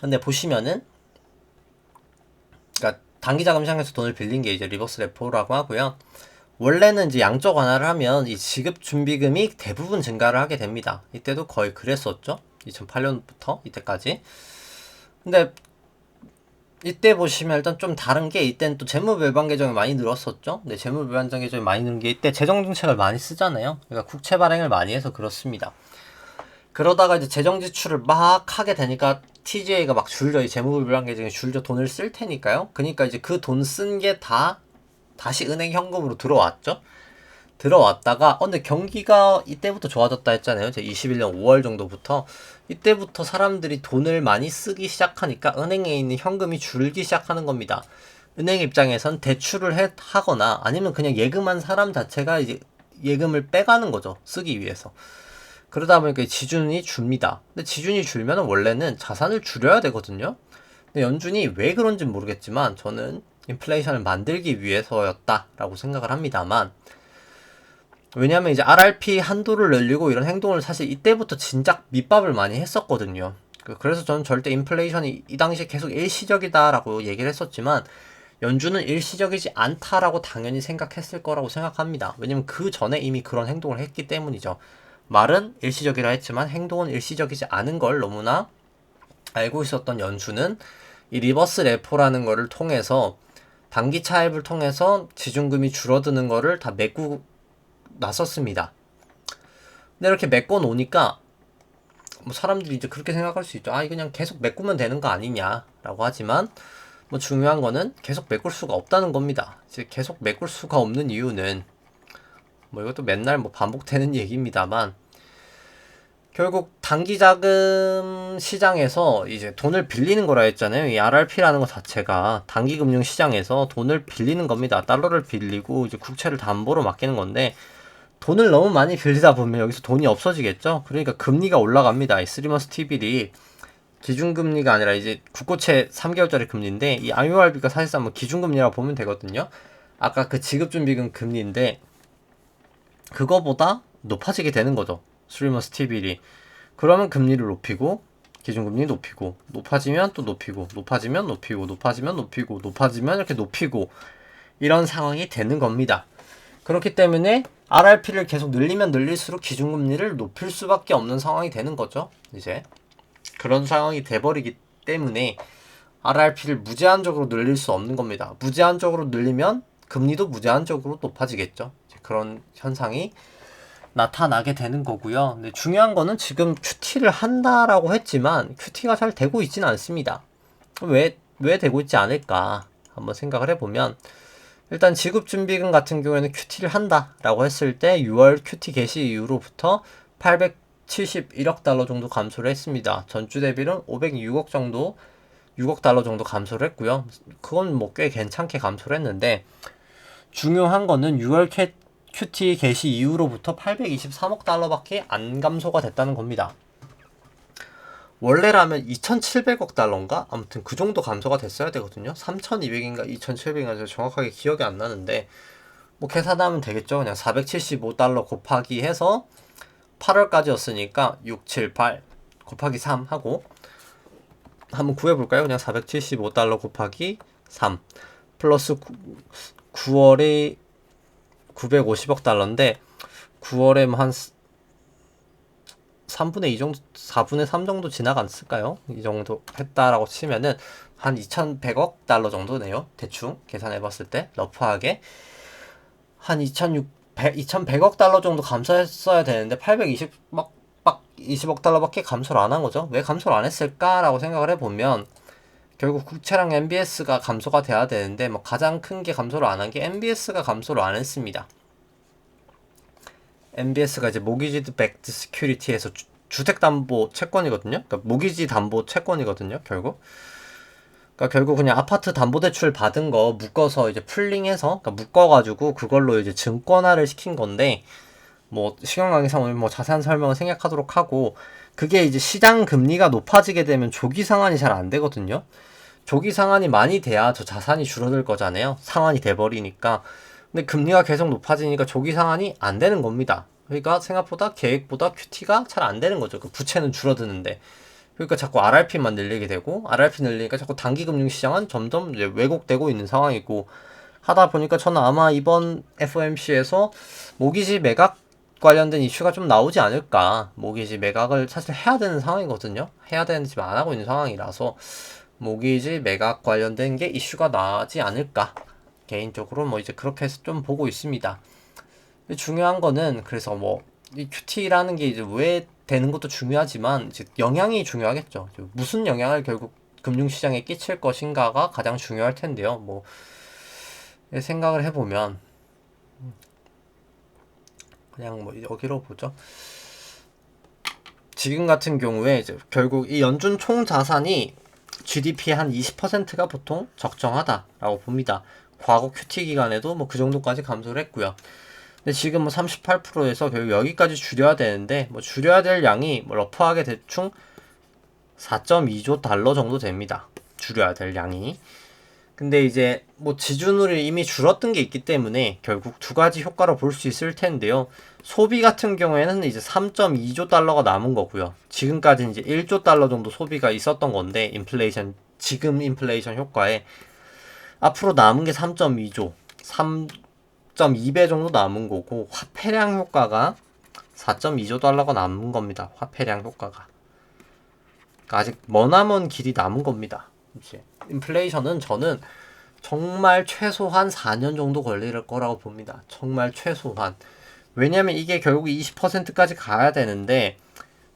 근데 보시면은 그러니까 단기자금 시장에서 돈을 빌린 게 이제 리버스 레포라고 하고요. 원래는 이제 양적 완화를 하면 이 지급 준비금이 대부분 증가를 하게 됩니다. 이때도 거의 그랬었죠. 2008년부터 이때까지. 근데 이때 보시면 일단 좀 다른 게 이때는 또 재무별방 개정이 많이 늘었었죠. 근데 재무별방 개정이 많이 늘은 게 이때 재정정책을 많이 쓰잖아요. 그러니까 국채 발행을 많이 해서 그렇습니다. 그러다가 이제 재정 지출을 막 하게 되니까 TGA가 막 줄죠. 이 재무불량 계정이 줄죠. 돈을 쓸 테니까요. 그러니까 이제 그 돈 쓴 게 다시 은행 현금으로 들어왔죠. 들어왔다가 근데 경기가 이때부터 좋아졌다 했잖아요. 제 21년 5월 정도부터 이때부터 사람들이 돈을 많이 쓰기 시작하니까 은행에 있는 현금이 줄기 시작하는 겁니다. 은행 입장에선 대출을 하거나 아니면 그냥 예금한 사람 자체가 이제 예금을 빼가는 거죠. 쓰기 위해서. 그러다 보니까 지준이 줍니다. 근데 지준이 줄면 원래는 자산을 줄여야 되거든요. 근데 연준이 왜 그런지 모르겠지만 저는 인플레이션을 만들기 위해서였다라고 생각을 합니다만 왜냐면 이제 RRP 한도를 늘리고 이런 행동을 사실 이때부터 진작 밑밥을 많이 했었거든요. 그래서 저는 절대 인플레이션이 이 당시에 계속 일시적이다라고 얘기를 했었지만 연준은 일시적이지 않다라고 당연히 생각했을 거라고 생각합니다. 왜냐면 그 전에 이미 그런 행동을 했기 때문이죠. 말은 일시적이라 했지만 행동은 일시적이지 않은 걸 너무나 알고 있었던 연준은 이 리버스 레포라는 거를 통해서 단기 차입을 통해서 지준금이 줄어드는 거를 다 메꾸고 나섰습니다. 근데 이렇게 메꿔 놓으니까 뭐 사람들이 이제 그렇게 생각할 수 있죠. 그냥 계속 메꾸면 되는 거 아니냐라고 하지만 뭐 중요한 거는 계속 메꿀 수가 없다는 겁니다. 이제 계속 메꿀 수가 없는 이유는 뭐 이것도 맨날 뭐 반복되는 얘기입니다만 결국 단기자금 시장에서 이제 돈을 빌리는 거라 했잖아요. 이 RRP라는 것 자체가 단기금융 시장에서 돈을 빌리는 겁니다. 달러를 빌리고 이제 국채를 담보로 맡기는 건데 돈을 너무 많이 빌리다 보면 여기서 돈이 없어지겠죠. 그러니까 금리가 올라갑니다. 이 3month T빌이 기준금리가 아니라 이제 국고채 3개월짜리 금리인데 이 IORB가 사실상 뭐 기준금리라고 보면 되거든요. 아까 그 지급준비금 금리인데 그거보다 높아지게 되는 거죠. 3month T빌이. 그러면 금리를 높이고 기준금리 높이고 높아지면 또 높이고 높아지면 높이고 높아지면 높이고 높아지면 이렇게 높이고 이런 상황이 되는 겁니다. 그렇기 때문에 RRP를 계속 늘리면 늘릴수록 기준금리를 높일 수밖에 없는 상황이 되는 거죠. 이제 그런 상황이 돼버리기 때문에 RRP를 무제한적으로 늘릴 수 없는 겁니다. 무제한적으로 늘리면 금리도 무제한적으로 높아지겠죠. 그런 현상이 나타나게 되는 거고요. 근데 중요한 거는 지금 QT를 한다라고 했지만 QT가 잘 되고 있지는 않습니다. 왜 되고 있지 않을까 한번 생각을 해보면, 일단 지급준비금 같은 경우에는 QT를 한다라고 했을 때 6월 QT 개시 이후로부터 871억 달러 정도 감소를 했습니다. 전주 대비는 506억 정도, 6억 달러 정도 감소를 했고요. 그건 뭐 꽤 괜찮게 감소를 했는데, 중요한 거는 6월 QT 개시 이후로부터 823억 달러밖에 안 감소가 됐다는 겁니다. 원래라면 2,700억 달러인가? 아무튼 그 정도 감소가 됐어야 되거든요. 3,200인가 2,700인가 정확하게 기억이 안 나는데, 뭐 계산하면 되겠죠. 그냥 475달러 곱하기 해서 8월까지였으니까 678 곱하기 3 하고 한번 구해볼까요? 그냥 475달러 곱하기 3 플러스 9월에 950억 달러인데, 9월에 한 3분의 2 정도, 4분의 3 정도 지나갔을까요? 이 정도 했다라고 치면은 한 2,100억 달러 정도네요. 대충 계산해봤을 때 러프하게 한 2,100억 달러 정도 감소했어야 되는데 820억 달러밖에 감소를 안 한 거죠. 왜 감소를 안 했을까라고 생각을 해보면, 결국 국채랑 MBS가 감소가 돼야 되는데 뭐 가장 큰 게 감소를 안 한 게 MBS가 감소를 안 했습니다. MBS가 이제 모기지 백드 시큐리티에서 주택담보 채권이거든요. 그러니까 모기지 담보 채권이거든요. 결국 그냥 아파트 담보대출 받은 거 묶어서 이제 풀링해서, 그러니까 묶어가지고 그걸로 이제 증권화를 시킨 건데, 뭐 시간 관계상 오늘 뭐 자세한 설명을 생략하도록 하고, 그게 이제 시장 금리가 높아지게 되면 조기 상환이 잘 안 되거든요. 조기 상환이 많이 돼야 저 자산이 줄어들 거잖아요. 상환이 돼버리니까. 근데 금리가 계속 높아지니까 조기 상환이 안 되는 겁니다. 그러니까 생각보다 계획보다 QT가 잘 안 되는 거죠. 그 부채는 줄어드는데. 그러니까 자꾸 RRP만 늘리게 되고, RRP 늘리니까 자꾸 단기금융시장은 점점 이제 왜곡되고 있는 상황이고, 하다 보니까 저는 아마 이번 FOMC에서 모기지 매각 관련된 이슈가 좀 나오지 않을까. 모기지 매각을 사실 해야 되는 상황이거든요. 해야 되는데 지금 안 하고 있는 상황이라서 모기지 매각 관련된 게 이슈가 나지 않을까. 개인적으로 뭐 이제 그렇게 해서 좀 보고 있습니다. 중요한 거는, 그래서 뭐 이 QT라는 게 이제 왜 되는 것도 중요하지만 이제 영향이 중요하겠죠. 무슨 영향을 결국 금융시장에 끼칠 것인가가 가장 중요할 텐데요. 뭐 생각을 해보면 그냥 뭐 여기로 보죠. 지금 같은 경우에 이제 결국 이 연준 총 자산이 GDP의 한 20%가 보통 적정하다라고 봅니다. 과거 QT 기간에도 뭐 그 정도까지 감소를 했고요. 근데 지금 뭐 38%에서 결국 여기까지 줄여야 되는데, 뭐 줄여야 될 양이 뭐 러프하게 대충 4.2조 달러 정도 됩니다. 줄여야 될 양이. 근데 이제 뭐 지준으로 이미 줄었던 게 있기 때문에 결국 두 가지 효과로 볼 수 있을 텐데요. 소비 같은 경우에는 이제 3.2조 달러가 남은 거고요. 지금까지 이제 1조 달러 정도 소비가 있었던 건데, 지금 인플레이션 효과에 앞으로 남은 게 3.2조, 3.2배 정도 남은 거고, 화폐량 효과가 4.2조 달러가 남은 겁니다. 화폐량 효과가. 그러니까 아직 머나먼 길이 남은 겁니다. 이제 인플레이션은 저는 정말 최소한 4년 정도 걸릴 거라고 봅니다. 정말 최소한. 왜냐면 이게 결국 20%까지 가야 되는데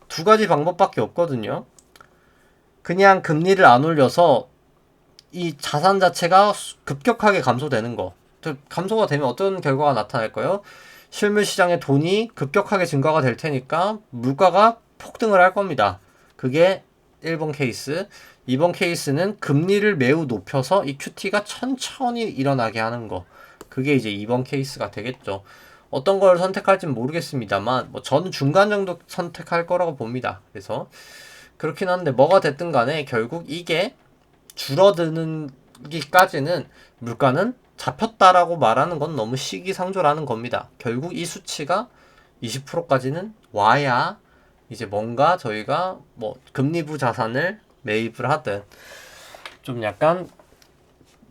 두 가지 방법밖에 없거든요. 그냥 금리를 안 올려서 이 자산 자체가 급격하게 감소되는 거. 감소가 되면 어떤 결과가 나타날까요? 실물 시장의 돈이 급격하게 증가가 될 테니까 물가가 폭등을 할 겁니다. 그게 1번 케이스. 2번 케이스는 금리를 매우 높여서 이 QT가 천천히 일어나게 하는 거. 그게 이제 2번 케이스가 되겠죠. 어떤 걸 선택할지는 모르겠습니다만, 뭐 저는 중간 정도 선택할 거라고 봅니다. 그래서 그렇긴 한데 뭐가 됐든 간에 결국 이게 줄어드는 기까지는 물가는 잡혔다라고 말하는 건 너무 시기상조라는 겁니다. 결국 이 수치가 20%까지는 와야 이제 뭔가 저희가 뭐 금리부 자산을 매입을 하든 좀 약간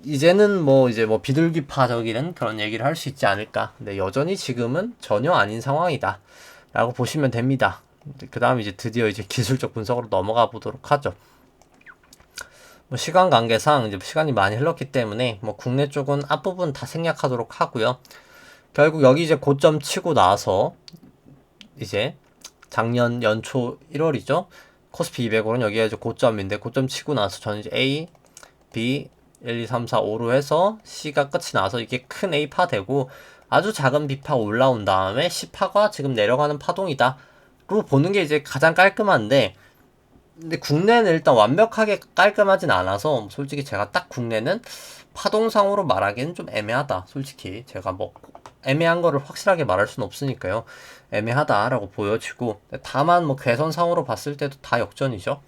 이제는 뭐 이제 뭐 비둘기파적인 그런 얘기를 할 수 있지 않을까. 근데 여전히 지금은 전혀 아닌 상황이다 라고 보시면 됩니다. 그 다음 이제 드디어 이제 기술적 분석으로 넘어가 보도록 하죠. 뭐 시간 관계상 이제 시간이 많이 흘렀기 때문에 뭐 국내 쪽은 앞부분 다 생략하도록 하고요. 결국 여기 이제 고점 치고 나서 이제 작년 연초 1월이죠. 코스피 200으로는 여기가 이제 고점인데, 고점 치고 나서 저는 이제 A B 1, 2, 3, 4, 5로 해서 C가 끝이 나서 이게 큰 A파 되고 아주 작은 B파 올라온 다음에 C파가 지금 내려가는 파동이다 로 보는 게 이제 가장 깔끔한데, 근데 국내는 일단 완벽하게 깔끔하진 않아서 솔직히 제가 딱 국내는 파동상으로 말하기는 좀 애매하다. 솔직히 제가 뭐 애매한 거를 확실하게 말할 수는 없으니까요. 애매하다라고 보여지고, 다만 뭐 괴선상으로 봤을 때도 다 역전이죠.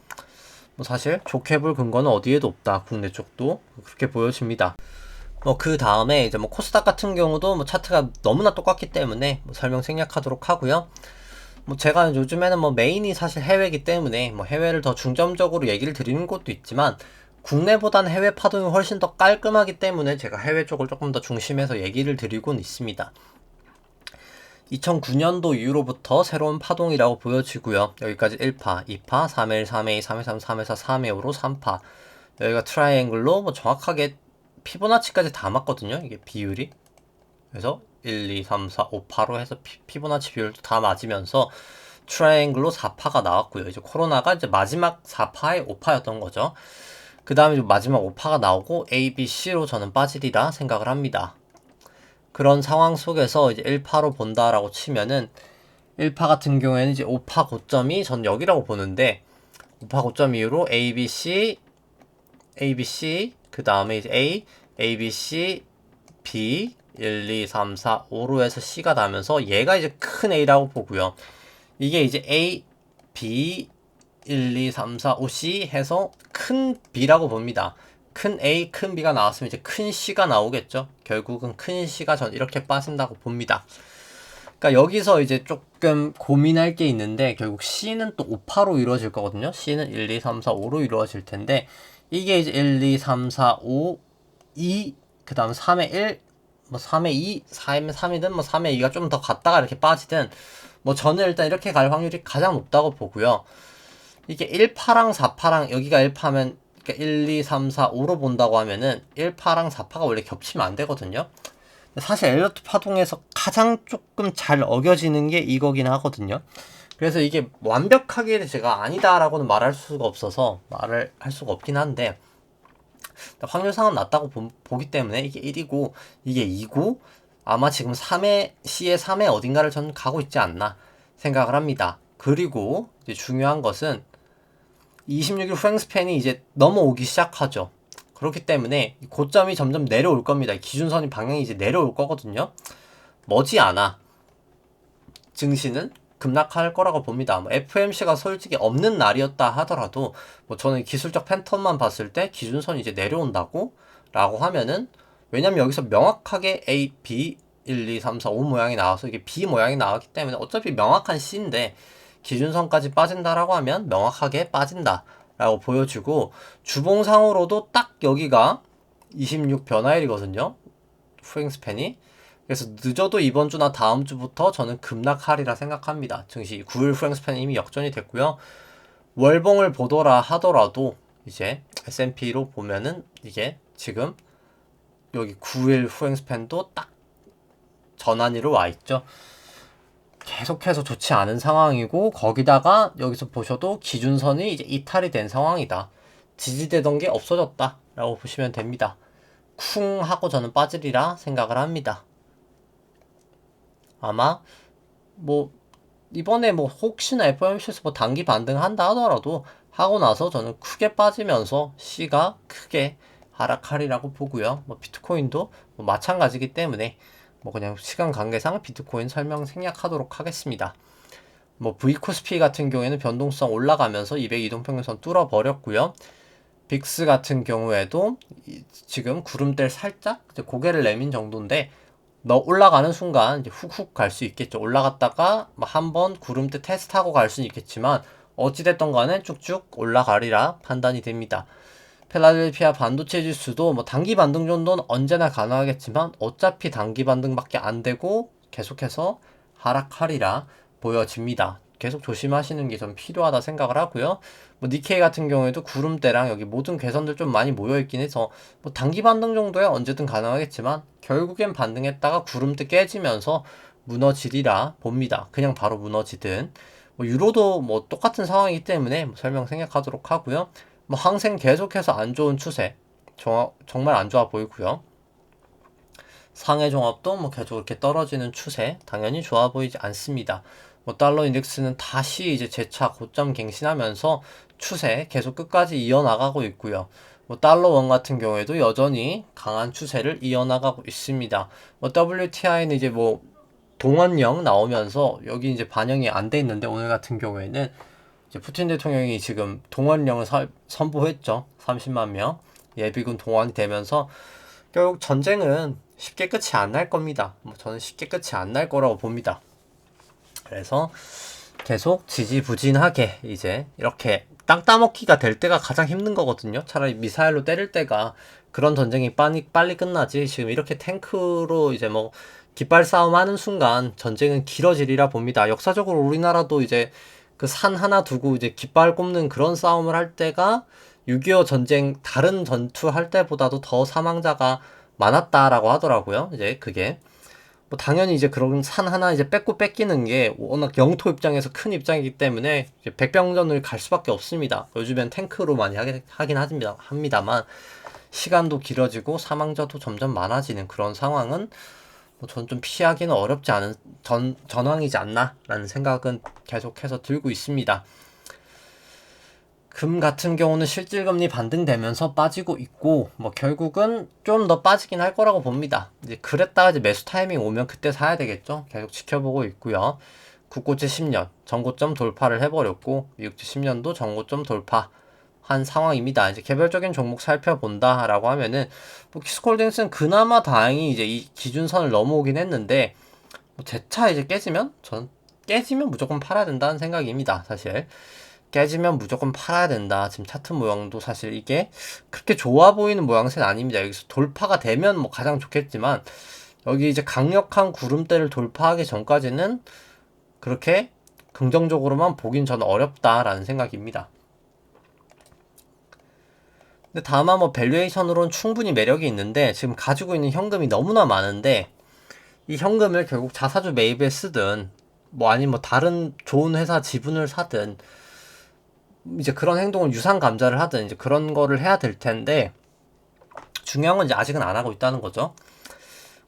뭐 사실 좋게 볼 근거는 어디에도 없다. 국내 쪽도 그렇게 보여집니다. 뭐 그 다음에 이제 뭐 코스닥 같은 경우도 뭐 차트가 너무나 똑같기 때문에 뭐 설명 생략하도록 하고요. 뭐 제가 요즘에는 뭐 메인이 사실 해외이기 때문에 뭐 해외를 더 중점적으로 얘기를 드리는 것도 있지만, 국내보다는 해외 파동이 훨씬 더 깔끔하기 때문에 제가 해외 쪽을 조금 더 중심해서 얘기를 드리고는 있습니다. 2009년도 이후로부터 새로운 파동이라고 보여지고요. 여기까지 1파, 2파, 3회1, 3회2, 3회3, 3회4, 3회5로 3파. 여기가 트라이앵글로 뭐 정확하게 피보나치까지 다 맞거든요. 이게 비율이. 그래서 1, 2, 3, 4, 5파로 해서 피보나치 비율도 다 맞으면서 트라이앵글로 4파가 나왔고요. 이제 코로나가 이제 마지막 4파의 5파였던 거죠. 그 다음에 마지막 5파가 나오고 A, B, C로 저는 빠지리라 생각을 합니다. 그런 상황 속에서 이제 1파로 본다라고 치면은 1파 같은 경우에는 이제 5파 고점이 전 여기라고 보는데, 5파 고점 이후로 A, B, C, A, B, C, 그 다음에 이제 A, B, C, B, 1, 2, 3, 4, 5로 해서 C가 나면서 얘가 이제 큰 A라고 보고요. 이게 이제 A, B, 1, 2, 3, 4, 5, C 해서 큰 B라고 봅니다. 큰 A, 큰 B가 나왔으면 이제 큰 C가 나오겠죠. 결국은 큰 C가 전 이렇게 빠진다고 봅니다. 그러니까 여기서 이제 조금 고민할 게 있는데, 결국 C는 또 5파로 이루어질 거거든요. C는 1, 2, 3, 4, 5로 이루어질 텐데, 이게 이제 1, 2, 3, 4, 5, 2, 그 다음 3의 1, 뭐 3의 2, 4의 3이든 뭐 3의 2가 좀 더 갔다가 이렇게 빠지든, 뭐 저는 일단 이렇게 갈 확률이 가장 높다고 보고요. 이게 1파랑 4파랑 여기가 1파면, 그러니까 1, 2, 3, 4, 5로 본다고 하면은 1파랑 4파가 원래 겹치면 안 되거든요. 사실 엘리어트 파동에서 가장 조금 잘 어겨지는 게 이거긴 하거든요. 그래서 이게 완벽하게 제가 아니다라고는 말할 수가 없어서 말을 할 수가 없긴 한데, 확률상은 낮다고 보기 때문에 이게 1이고 이게 2고 아마 지금 3회 C의 3회 어딘가를 저는 가고 있지 않나 생각을 합니다. 그리고 이제 중요한 것은 26일 후행 스팬이 이제 넘어오기 시작하죠. 그렇기 때문에 고점이 점점 내려올 겁니다. 기준선이 방향이 이제 내려올 거거든요. 머지않아 증시는 급락할 거라고 봅니다. 뭐 FMC가 솔직히 없는 날이었다 하더라도 뭐 저는 기술적 팬텀만 봤을 때 기준선이 이제 내려온다고 라고 하면은, 왜냐면 여기서 명확하게 A, B 1, 2, 3, 4, 5 모양이 나와서 이게 B 모양이 나왔기 때문에 어차피 명확한 C인데 기준선까지 빠진다라고 하면 명확하게 빠진다 라고 보여주고, 주봉상으로도 딱 여기가 26 변화일이거든요. 후행 스팬이. 그래서 늦어도 이번 주나 다음 주부터 저는 급락하리라 생각합니다. 증시 9일 후행 스팬이 이미 역전이 됐고요. 월봉을 보더라 하더라도 이제 S&P로 보면은 이게 지금 여기 9일 후행 스팬도 딱 전환위로 와 있죠. 계속해서 좋지 않은 상황이고, 거기다가 여기서 보셔도 기준선이 이제 이탈이 된 상황이다. 지지되던 게 없어졌다 라고 보시면 됩니다. 쿵 하고 저는 빠지리라 생각을 합니다. 아마 뭐 이번에 뭐 혹시나 FOMC에서 뭐 단기 반등한다 하더라도 하고 나서 저는 크게 빠지면서 C가 크게 하락하리라고 보고요. 뭐 비트코인도 뭐 마찬가지기 때문에 뭐 그냥 시간 관계상 비트코인 설명 생략하도록 하겠습니다. 뭐 V코스피 같은 경우에는 변동성 올라가면서 200 이동평균선 뚫어버렸고요. 빅스 같은 경우에도 지금 구름대를 살짝 고개를 내민 정도인데, 너 올라가는 순간 이제 훅훅 갈 수 있겠죠. 올라갔다가 한번 구름대 테스트하고 갈 수는 있겠지만 어찌됐던 간에 쭉쭉 올라가리라 판단이 됩니다. 필라델피아 반도체 지수도 뭐 단기 반등 정도는 언제나 가능하겠지만 어차피 단기 반등밖에 안 되고 계속해서 하락하리라 보여집니다. 계속 조심하시는 게 좀 필요하다 생각을 하고요. 뭐 니케이 같은 경우에도 구름대랑 여기 모든 괴선들 좀 많이 모여있긴 해서 뭐 단기 반등 정도야 언제든 가능하겠지만 결국엔 반등했다가 구름대 깨지면서 무너지리라 봅니다. 그냥 바로 무너지든. 뭐 유로도 뭐 똑같은 상황이기 때문에 뭐 설명 생략하도록 하고요. 뭐 항생 계속해서 안 좋은 추세, 정말 안 좋아 보이고요. 상해 종합도 뭐 계속 이렇게 떨어지는 추세, 당연히 좋아 보이지 않습니다. 뭐 달러 인덱스는 다시 이제 재차 고점 갱신하면서 추세 계속 끝까지 이어나가고 있고요. 뭐 달러 원 같은 경우에도 여전히 강한 추세를 이어나가고 있습니다. 뭐 WTI는 이제 뭐 동원령 나오면서 여기 이제 반영이 안 돼 있는데, 오늘 같은 경우에는 이제 푸틴 대통령이 지금 동원령을 선포했죠. 30만 명 예비군 동원이 되면서 결국 전쟁은 쉽게 끝이 안 날 겁니다. 뭐 저는 쉽게 끝이 안 날 거라고 봅니다. 그래서 계속 지지부진하게 이제 이렇게 땅 따먹기가 될 때가 가장 힘든 거거든요. 차라리 미사일로 때릴 때가 그런 전쟁이 빨리 끝나지, 지금 이렇게 탱크로 이제 뭐 깃발 싸움 하는 순간 전쟁은 길어지리라 봅니다. 역사적으로 우리나라도 이제 그 산 하나 두고 이제 깃발 꼽는 그런 싸움을 할 때가 6.25 전쟁 다른 전투 할 때보다도 더 사망자가 많았다라고 하더라고요. 이제 그게 뭐 당연히 이제 그런 산 하나 이제 뺏기는 게 워낙 영토 입장에서 큰 입장이기 때문에 이제 백병전을 갈 수밖에 없습니다. 요즘엔 탱크로 많이 하긴 합니다만 시간도 길어지고 사망자도 점점 많아지는 그런 상황은 뭐 전 좀 피하기는 어렵지 않은 전황이지 않나라는 생각은 계속해서 들고 있습니다. 금 같은 경우는 실질금리 반등되면서 빠지고 있고, 뭐 결국은 좀 더 빠지긴 할 거라고 봅니다. 이제 그랬다가 이제 매수 타이밍 오면 그때 사야 되겠죠. 계속 지켜보고 있고요. 국고채 10년 전고점 돌파를 해버렸고, 미국채 10년도 전고점 돌파한 상황입니다. 이제 개별적인 종목 살펴본다라고 하면은 뭐 키스콜딩스는 그나마 다행히 이제 이 기준선을 넘어오긴 했는데, 뭐 재차 이제 깨지면 무조건 팔아야 된다는 생각입니다. 사실 깨지면 무조건 팔아야 된다. 지금 차트 모양도 사실 이게 그렇게 좋아 보이는 모양새는 아닙니다. 여기서 돌파가 되면 뭐 가장 좋겠지만, 여기 이제 강력한 구름대를 돌파하기 전까지는 그렇게 긍정적으로만 보긴 저는 어렵다라는 생각입니다. 근데 다만 뭐 밸류에이션으로는 충분히 매력이 있는데, 지금 가지고 있는 현금이 너무나 많은데 이 현금을 결국 자사주 매입에 쓰든 뭐 아니면 뭐 다른 좋은 회사 지분을 사든 이제 그런 행동을 유상 감자를 하든 이제 그런 거를 해야 될 텐데, 중요한 건 이제 아직은 안 하고 있다는 거죠.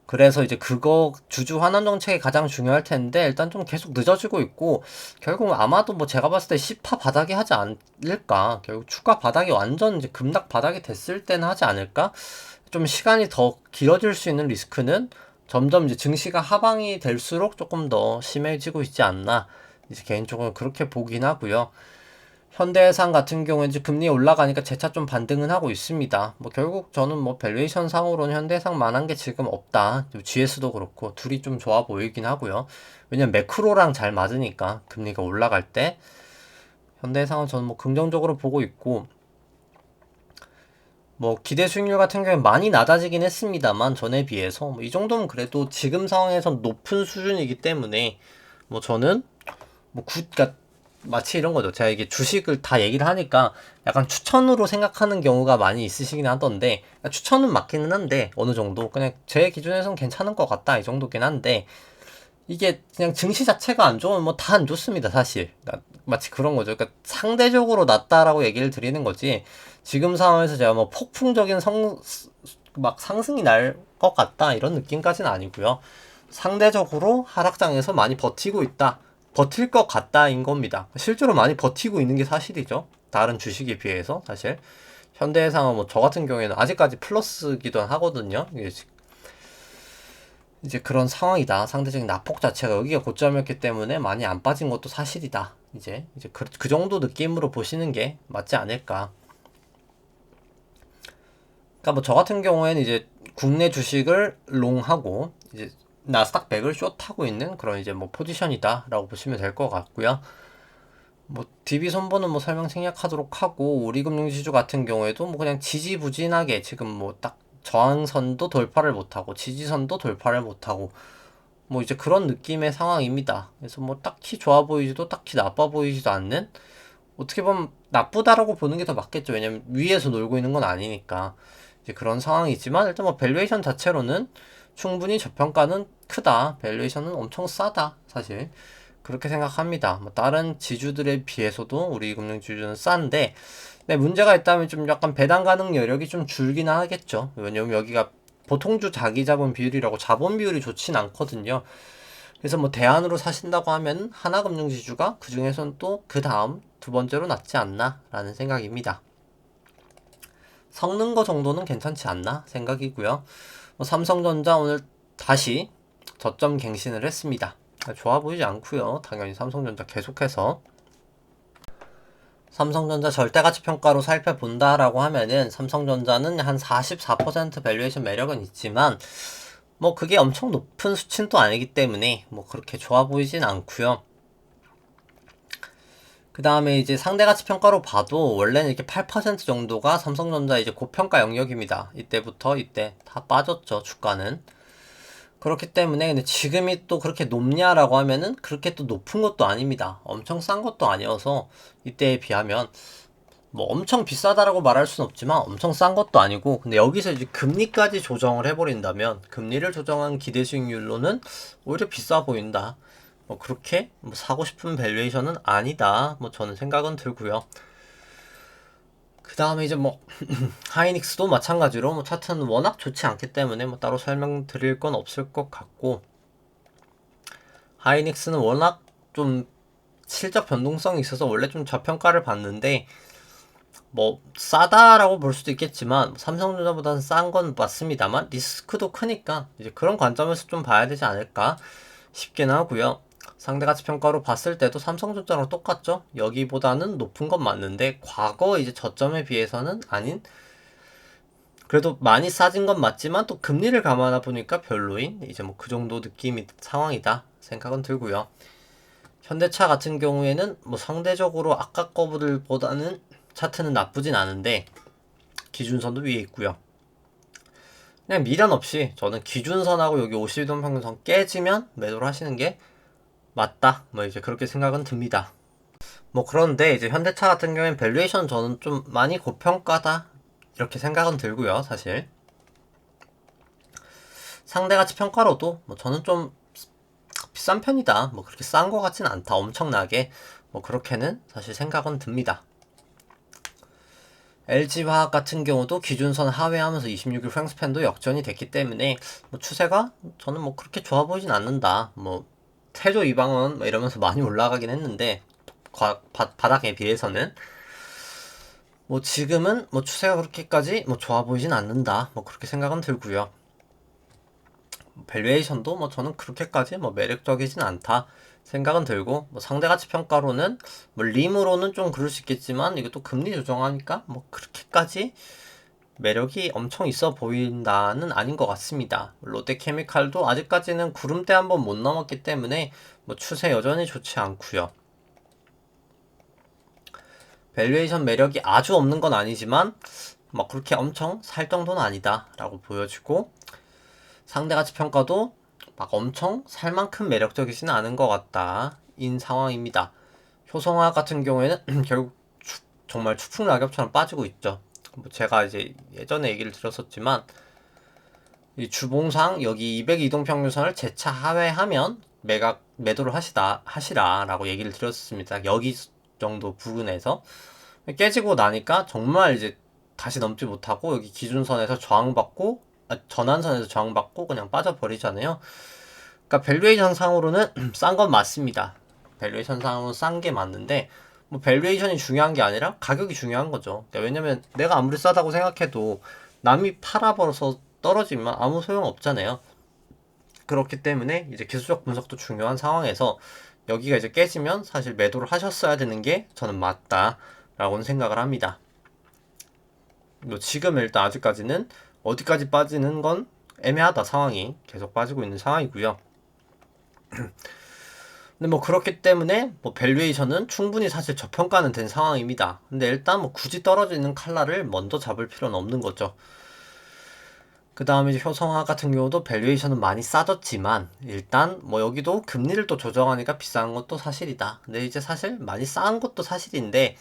그래서 이제 그거 주주 환원 정책이 가장 중요할 텐데 일단 좀 계속 늦어지고 있고, 결국 아마도 뭐 제가 봤을 때 10파 바닥이 하지 않을까, 결국 추가 바닥이 완전 이제 급락 바닥이 됐을 때는 하지 않을까. 좀 시간이 더 길어질 수 있는 리스크는 점점 이제 증시가 하방이 될수록 조금 더 심해지고 있지 않나, 이제 개인적으로 그렇게 보긴 하고요. 현대해상 같은 경우는 이제 금리 올라가니까 재차 좀 반등은 하고 있습니다. 뭐 결국 저는 뭐 밸류에이션 상으로는 현대해상만한 게 지금 없다. GS도 그렇고 둘이 좀 좋아 보이긴 하고요. 왜냐면 매크로랑 잘 맞으니까 금리가 올라갈 때 현대해상은 저는 뭐 긍정적으로 보고 있고, 뭐 기대 수익률 같은 경우에 많이 낮아지긴 했습니다만 전에 비해서 뭐 이 정도면 그래도 지금 상황에선 높은 수준이기 때문에 뭐 저는 뭐 그러니까 마치 이런 거죠. 제가 이게 주식을 다 얘기를 하니까 약간 추천으로 생각하는 경우가 많이 있으시긴 하던데, 추천은 맞기는 한데 어느 정도 그냥 제 기준에선 괜찮은 것 같다 이 정도긴 한데, 이게 그냥 증시 자체가 안 좋으면 뭐 다 안 좋습니다 사실. 그러니까 마치 그런 거죠. 그러니까 상대적으로 낮다라고 얘기를 드리는 거지, 지금 상황에서 제가 뭐 폭풍적인 막 상승이 날 것 같다 이런 느낌까지는 아니고요. 상대적으로 하락장에서 많이 버티고 있다, 버틸 것 같다인 겁니다. 실제로 많이 버티고 있는 게 사실이죠. 다른 주식에 비해서 사실 현대해상은 뭐 저 같은 경우에는 아직까지 플러스기도 하거든요. 이제 그런 상황이다. 상대적인 낙폭 자체가 여기가 고점이었기 때문에 많이 안 빠진 것도 사실이다. 이제 그 정도 느낌으로 보시는 게 맞지 않을까. 그러니까 뭐 저 같은 경우에는 이제 국내 주식을 롱하고 이제 나스닥 100을 숏하고 있는 그런 이제 뭐 포지션이다라고 보시면 될 것 같고요. 뭐 DB 손보는 뭐 설명 생략하도록 하고, 우리금융지주 같은 경우에도 뭐 그냥 지지부진하게 지금 뭐 딱 저항선도 돌파를 못하고 지지선도 돌파를 못하고 뭐 이제 그런 느낌의 상황입니다. 그래서 뭐 딱히 좋아 보이지도 딱히 나빠 보이지도 않는, 어떻게 보면 나쁘다라고 보는 게 더 맞겠죠. 왜냐면 위에서 놀고 있는 건 아니니까. 이제 그런 상황이지만 일단 뭐 밸류에이션 자체로는 충분히 저평가는 크다, 밸류에이션은 엄청 싸다, 사실 그렇게 생각합니다. 뭐 다른 지주들에 비해서도 우리 금융지주는 싼데, 네, 문제가 있다면 좀 약간 배당 가능 여력이 좀 줄긴 하겠죠. 왜냐면 여기가 보통주 자기 자본 비율이라고 자본 비율이 좋진 않거든요. 그래서 뭐 대안으로 사신다고 하면 하나금융지주가 그 중에선 또 그 다음 두 번째로 낫지 않나 라는 생각입니다. 성능거 정도는 괜찮지 않나 생각이고요. 뭐 삼성전자 오늘 다시 저점 갱신을 했습니다. 좋아 보이지 않고요. 당연히 삼성전자 계속해서 삼성전자 절대가치평가로 살펴본다라고 하면은 삼성전자는 한 44% 밸류에이션 매력은 있지만 뭐 그게 엄청 높은 수치는 또 아니기 때문에 뭐 그렇게 좋아 보이진 않고요. 그 다음에 이제 상대가치평가로 봐도 원래는 이렇게 8% 정도가 삼성전자 이제 고평가 영역입니다. 이때부터 이때 다 빠졌죠, 주가는. 그렇기 때문에 근데 지금이 또 그렇게 높냐라고 하면은 그렇게 또 높은 것도 아닙니다. 엄청 싼 것도 아니어서 이때에 비하면 뭐 엄청 비싸다라고 말할 수는 없지만 엄청 싼 것도 아니고, 근데 여기서 이제 금리까지 조정을 해버린다면 금리를 조정한 기대 수익률로는 오히려 비싸 보인다. 뭐 그렇게 뭐 사고 싶은 밸류에이션은 아니다. 뭐 저는 생각은 들고요. 그 다음에 이제 뭐 하이닉스도 마찬가지로 뭐 차트는 워낙 좋지 않기 때문에 뭐 따로 설명드릴 건 없을 것 같고, 하이닉스는 워낙 좀 실적 변동성이 있어서 원래 좀 저평가를 받는데 뭐 싸다라고 볼 수도 있겠지만 삼성전자보다는 싼 건 맞습니다만 리스크도 크니까 이제 그런 관점에서 좀 봐야 되지 않을까 싶긴 하고요. 상대가치평가로 봤을 때도 삼성전자랑 똑같죠. 여기보다는 높은 건 맞는데 과거 이제 저점에 비해서는 아닌, 그래도 많이 싸진 건 맞지만 또 금리를 감안해 보니까 별로인 이제 뭐 그 정도 느낌이 상황이다 생각은 들고요. 현대차 같은 경우에는 뭐 상대적으로 아까 거보다는 차트는 나쁘진 않은데 기준선도 위에 있고요. 그냥 미련 없이 저는 기준선하고 여기 50동 평균선 깨지면 매도를 하시는 게 맞다, 뭐 이제 그렇게 생각은 듭니다. 뭐 그런데 이제 현대차 같은 경우엔 밸류에이션 저는 좀 많이 고평가다 이렇게 생각은 들고요. 사실 상대가치 평가로도 뭐 저는 좀 비싼 편이다, 뭐 그렇게 싼 거 같진 않다 엄청나게, 뭐 그렇게는 사실 생각은 듭니다. LG화학 같은 경우도 기준선 하회하면서 26일 프랭스팬도 역전이 됐기 때문에 뭐 추세가 저는 뭐 그렇게 좋아 보이진 않는다. 뭐 태조 이방원 뭐 이러면서 많이 올라가긴 했는데 바닥에 비해서는 뭐 지금은 뭐 추세가 그렇게까지 뭐 좋아 보이진 않는다. 뭐 그렇게 생각은 들고요. 밸류에이션도 뭐 저는 그렇게까지 뭐 매력적이진 않다 생각은 들고, 뭐 상대가치 평가로는 뭐 림으로는 좀 그럴 수 있겠지만 이게 또 금리 조정하니까 뭐 그렇게까지 매력이 엄청 있어 보인다는 아닌 것 같습니다. 롯데케미칼도 아직까지는 구름대 한번 못 넘었기 때문에 뭐 추세 여전히 좋지 않고요. 밸류에이션 매력이 아주 없는 건 아니지만 막 그렇게 엄청 살 정도는 아니다 라고 보여지고, 상대가치 평가도 막 엄청 살 만큼 매력적이지는 않은 것 같다 인 상황입니다. 효성화 같은 경우에는 결국 정말 추풍 낙엽처럼 빠지고 있죠. 뭐 제가 이제 예전에 얘기를 드렸었지만 이 주봉상 여기 200이동평균선을 재차 하회하면 매도를 하시라라고 얘기를 드렸습니다. 여기 정도 부근에서 깨지고 나니까 정말 이제 다시 넘지 못하고 여기 기준선에서 저항받고, 전환선에서 저항받고 그냥 빠져버리잖아요. 그러니까 밸류에이션 상으로는 싼 건 맞습니다. 밸류에이션 상으로 싼 게 맞는데 뭐 밸류에이션이 중요한 게 아니라 가격이 중요한 거죠. 그러니까 왜냐면 내가 아무리 싸다고 생각해도 남이 팔아버려서 떨어지면 아무 소용 없잖아요. 그렇기 때문에 이제 기술적 분석도 중요한 상황에서 여기가 이제 깨지면 사실 매도를 하셨어야 되는 게 저는 맞다라고는 생각을 합니다. 뭐 지금 일단 아직까지는 어디까지 빠지는 건 애매하다, 상황이 계속 빠지고 있는 상황이고요. 근데 뭐 그렇기 때문에 뭐 밸류에이션은 충분히 사실 저평가는 된 상황입니다. 근데 일단 뭐 굳이 떨어지는 칼라를 먼저 잡을 필요는 없는 거죠. 그 다음에 이제 효성화 같은 경우도 밸류에이션은 많이 싸졌지만 일단 뭐 여기도 금리를 또 조정하니까 비싼 것도 사실이다. 근데 이제 사실 많이 싼 것도 사실인데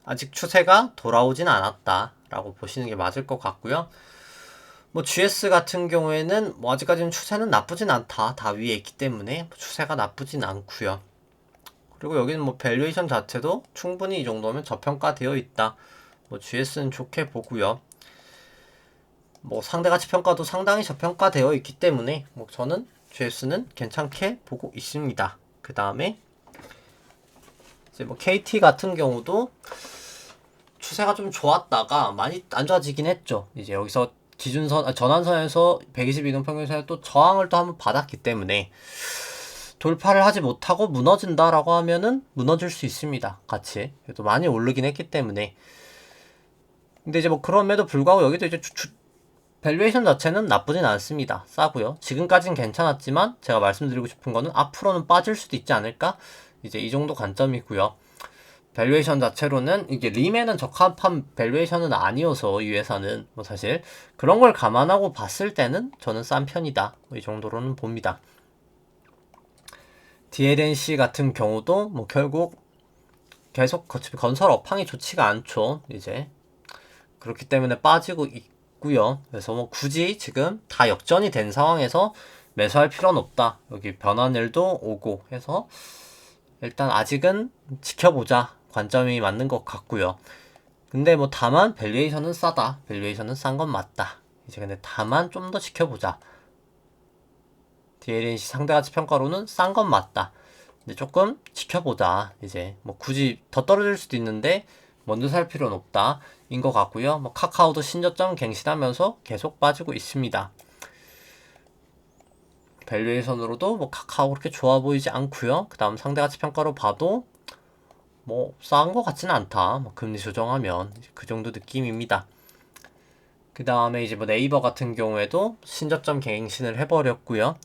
아직 추세가 돌아오진 않았다 라고 보시는 게 맞을 것 같고요. 뭐 GS 같은 경우에는 뭐 아직까지는 추세는 나쁘진 않다. 다 위에 있기 때문에 추세가 나쁘진 않고요. 그리고 여기는 뭐 밸류에이션 자체도 충분히 이 정도면 저평가되어 있다. 뭐 GS는 좋게 보고요. 뭐 상대가치 평가도 상당히 저평가되어 있기 때문에 뭐 저는 GS는 괜찮게 보고 있습니다. 그 다음에 이제 뭐 KT 같은 경우도 추세가 좀 좋았다가 많이 안 좋아지긴 했죠. 이제 여기서 기준선 전환선에서 122동 평균선에 또 저항을 또 한번 받았기 때문에 돌파를 하지 못하고 무너진다라고 하면은 무너질 수 있습니다. 같이. 그래도 많이 오르긴 했기 때문에. 근데 이제 뭐 그럼에도 불구하고 여기도 이제 밸류에이션 자체는 나쁘진 않습니다. 싸고요. 지금까지는 괜찮았지만 제가 말씀드리고 싶은 거는 앞으로는 빠질 수도 있지 않을까? 이제 이 정도 관점이고요. 밸류에이션 자체로는 이게 림에는 적합한 밸류에이션은 아니어서 이 회사는 뭐 사실 그런 걸 감안하고 봤을 때는 저는 싼 편이다. 뭐이 정도로는 봅니다. DLNC 같은 경우도 뭐 결국 계속 건설 업황이 좋지가 않죠. 이제 그렇기 때문에 빠지고 있고요. 그래서 뭐 굳이 지금 다 역전이 된 상황에서 매수할 필요는 없다. 여기 변환일도 오고 해서 일단 아직은 지켜보자 관점이 맞는 것 같고요. 근데 뭐 다만 밸류에이션은 싸다. 밸류에이션은 싼 건 맞다. 이제 근데 다만 좀 더 지켜보자. DLNC 상대가치 평가로는 싼 건 맞다. 근데 조금 지켜보자. 이제 뭐 굳이 더 떨어질 수도 있는데 먼저 살 필요는 없다. 인 것 같고요. 뭐 카카오도 신저점 갱신하면서 계속 빠지고 있습니다. 밸류에이션으로도 뭐 카카오 그렇게 좋아 보이지 않고요. 그 다음 상대가치 평가로 봐도 뭐 싼 것 같지는 않다. 뭐 금리 조정하면 그 정도 느낌입니다. 그 다음에 이제 뭐 네이버 같은 경우에도 신저점 갱신을 해버렸고요.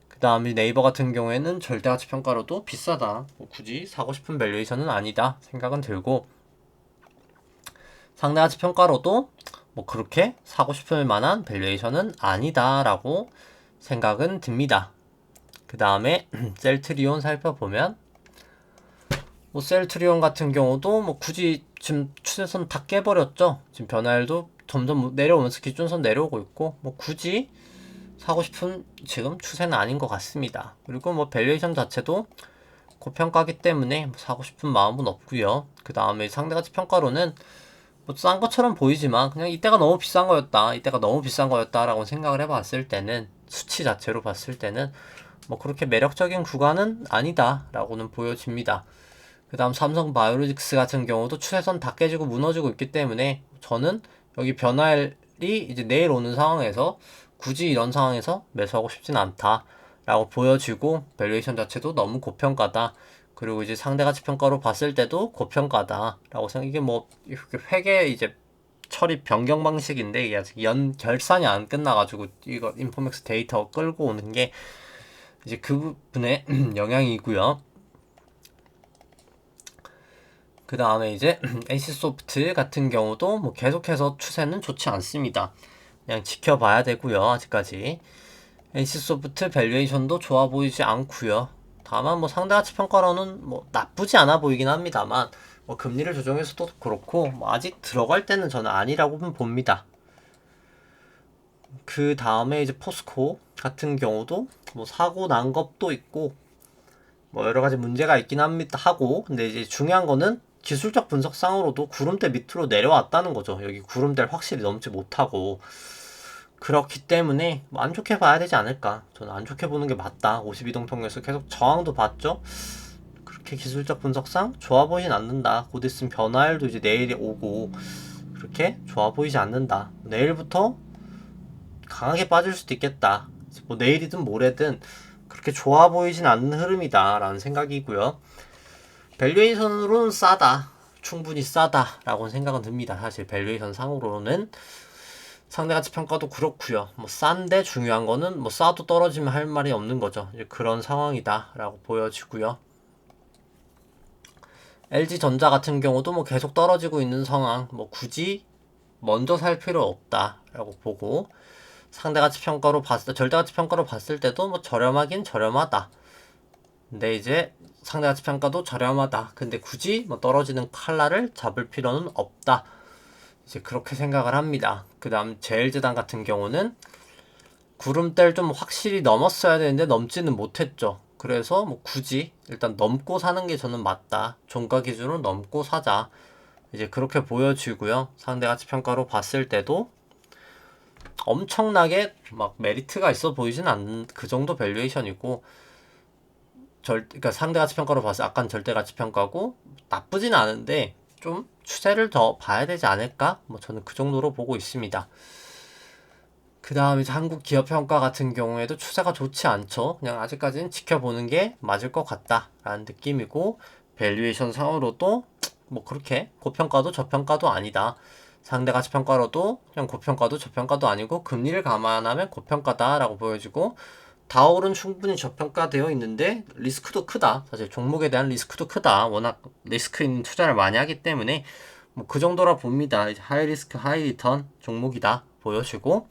그 다음에 네이버 같은 경우에는 절대가치 평가로도 비싸다. 뭐 굳이 사고 싶은 밸류에이션은 아니다 생각은 들고, 상대가치 평가로도 뭐 그렇게 사고 싶을 만한 밸류에이션은 아니다라고 생각은 듭니다. 그 다음에 셀트리온 살펴보면 뭐 셀트리온 같은 경우도 뭐 굳이 지금 추세선 다 깨버렸죠. 지금 변화일도 점점 내려오면서 기준선 내려오고 있고 뭐 굳이 사고 싶은 지금 추세는 아닌 것 같습니다. 그리고 뭐 밸류에이션 자체도 고평가기 때문에 뭐 사고 싶은 마음은 없고요. 그 다음에 상대가치 평가로는 뭐 싼 것처럼 보이지만 그냥 이때가 너무 비싼 거였다, 이때가 너무 비싼 거였다라고 생각을 해봤을 때는 수치 자체로 봤을 때는 뭐 그렇게 매력적인 구간은 아니다라고는 보여집니다. 그 다음 삼성 바이오로직스 같은 경우도 추세선 다 깨지고 무너지고 있기 때문에 저는 여기 변화일이 이제 내일 오는 상황에서 굳이 이런 상황에서 매수하고 싶진 않다 라고 보여지고, 밸류에이션 자체도 너무 고평가다. 그리고 이제 상대가치 평가로 봤을 때도 고평가다 라고 생각. 이게 뭐 회계 이제 처리 변경 방식인데 이게 아직 결산이 안 끝나가지고 이거 인포맥스 데이터 끌고 오는 게 이제 그 부분의 영향이고요. 그 다음에 이제 NC소프트 같은 경우도 뭐 계속해서 추세는 좋지 않습니다. 그냥 지켜봐야 되고요. 아직까지 NC소프트 밸류에이션도 좋아 보이지 않고요. 다만 뭐 상대가치 평가로는 뭐 나쁘지 않아 보이긴 합니다만 뭐 금리를 조정해서도 그렇고 뭐 아직 들어갈 때는 저는 아니라고 봅니다. 그 다음에 이제 포스코 같은 경우도 뭐 사고 난 것도 있고 뭐 여러 가지 문제가 있긴 합니다 하고, 근데 이제 중요한 거는 기술적 분석상으로도 구름대 밑으로 내려왔다는 거죠. 여기 구름대를 확실히 넘지 못하고, 그렇기 때문에 뭐 안 좋게 봐야 되지 않을까. 저는 안 좋게 보는 게 맞다. 52동 평균에서 계속 저항도 봤죠. 그렇게 기술적 분석상 좋아 보이진 않는다. 곧 있으면 변화일도 이제 내일이 오고 그렇게 좋아 보이지 않는다. 내일부터 강하게 빠질 수도 있겠다. 뭐 내일이든 모레든 그렇게 좋아 보이진 않는 흐름이다 라는 생각이고요. 밸류에이션으로는 싸다, 충분히 싸다 라고 생각은 듭니다. 사실 밸류에이션 상으로는 상대가치 평가도 그렇고요. 뭐 싼데 중요한 거는 뭐 싸도 떨어지면 할 말이 없는 거죠. 이제 그런 상황이다 라고 보여지고요. LG전자 같은 경우도 뭐 계속 떨어지고 있는 상황, 뭐 굳이 먼저 살 필요 없다 라고 보고, 상대가치 평가로 봤을 때, 절대가치 평가로 봤을 때도 뭐 저렴하긴 저렴하다. 근데 이제 상대가치 평가도 저렴하다. 근데 굳이 뭐 떨어지는 칼라를 잡을 필요는 없다. 이제 그렇게 생각을 합니다. 그 다음 제일제당 같은 경우는 구름대를 좀 확실히 넘었어야 되는데 넘지는 못했죠. 그래서 뭐 굳이 일단 넘고 사는 게 저는 맞다. 종가 기준으로 넘고 사자 이제 그렇게 보여지고요. 상대 가치 평가로 봤을 때도 엄청나게 막 메리트가 있어 보이진 않는 그 정도 밸류에이션이고, 그러니까 상대 가치 평가로 봐서 약간 절대 가치 평가고 나쁘진 않은데 좀 추세를 더 봐야 되지 않을까? 뭐 저는 그 정도로 보고 있습니다. 그 다음 이제 한국 기업 평가 같은 경우에도 추세가 좋지 않죠. 그냥 아직까지는 지켜보는 게 맞을 것 같다라는 느낌이고, 밸류에이션 상으로도 뭐 그렇게 고평가도 저평가도 아니다. 상대 가치 평가로도 그냥 고평가도 저평가도 아니고 금리를 감안하면 고평가다라고 보여지고, 다올은 충분히 저평가되어 있는데 리스크도 크다. 사실 종목에 대한 리스크도 크다. 워낙 리스크 있는 투자를 많이 하기 때문에 뭐 그 정도라 봅니다. 이제 하이 리스크 하이 리턴 종목이다 보여지고,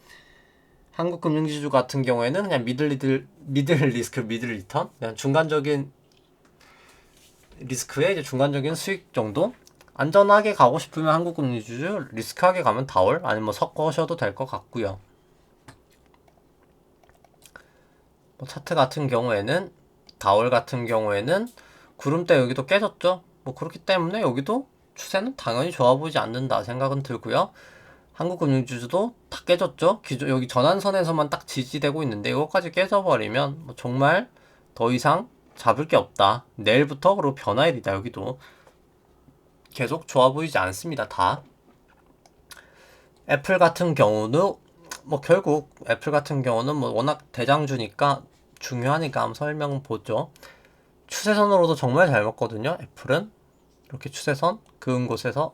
한국금융지주 같은 경우에는 그냥 미들 리스크 미들 리턴, 그냥 중간적인 리스크에 이제 중간적인 수익 정도. 안전하게 가고 싶으면 한국금융지주, 리스크하게 가면 다올, 아니면 뭐 섞으셔도 될 것 같고요. 뭐 차트 같은 경우에는 다올 같은 경우에는 구름대 여기도 깨졌죠. 뭐 그렇기 때문에 여기도 추세는 당연히 좋아 보이지 않는다 생각은 들고요. 한국금융지주도 다 깨졌죠. 여기 전환선에서만 딱 지지되고 있는데 이거까지 깨져버리면 뭐 정말 더 이상 잡을 게 없다. 내일부터 그리고 변화일이다. 여기도 계속 좋아 보이지 않습니다. 다. 애플 같은 경우도 뭐 결국 애플 같은 경우는 뭐 워낙 대장주니까 중요하니까 한번 설명 보죠. 추세선으로도 정말 잘 먹거든요. 애플은 이렇게 추세선 그은 곳에서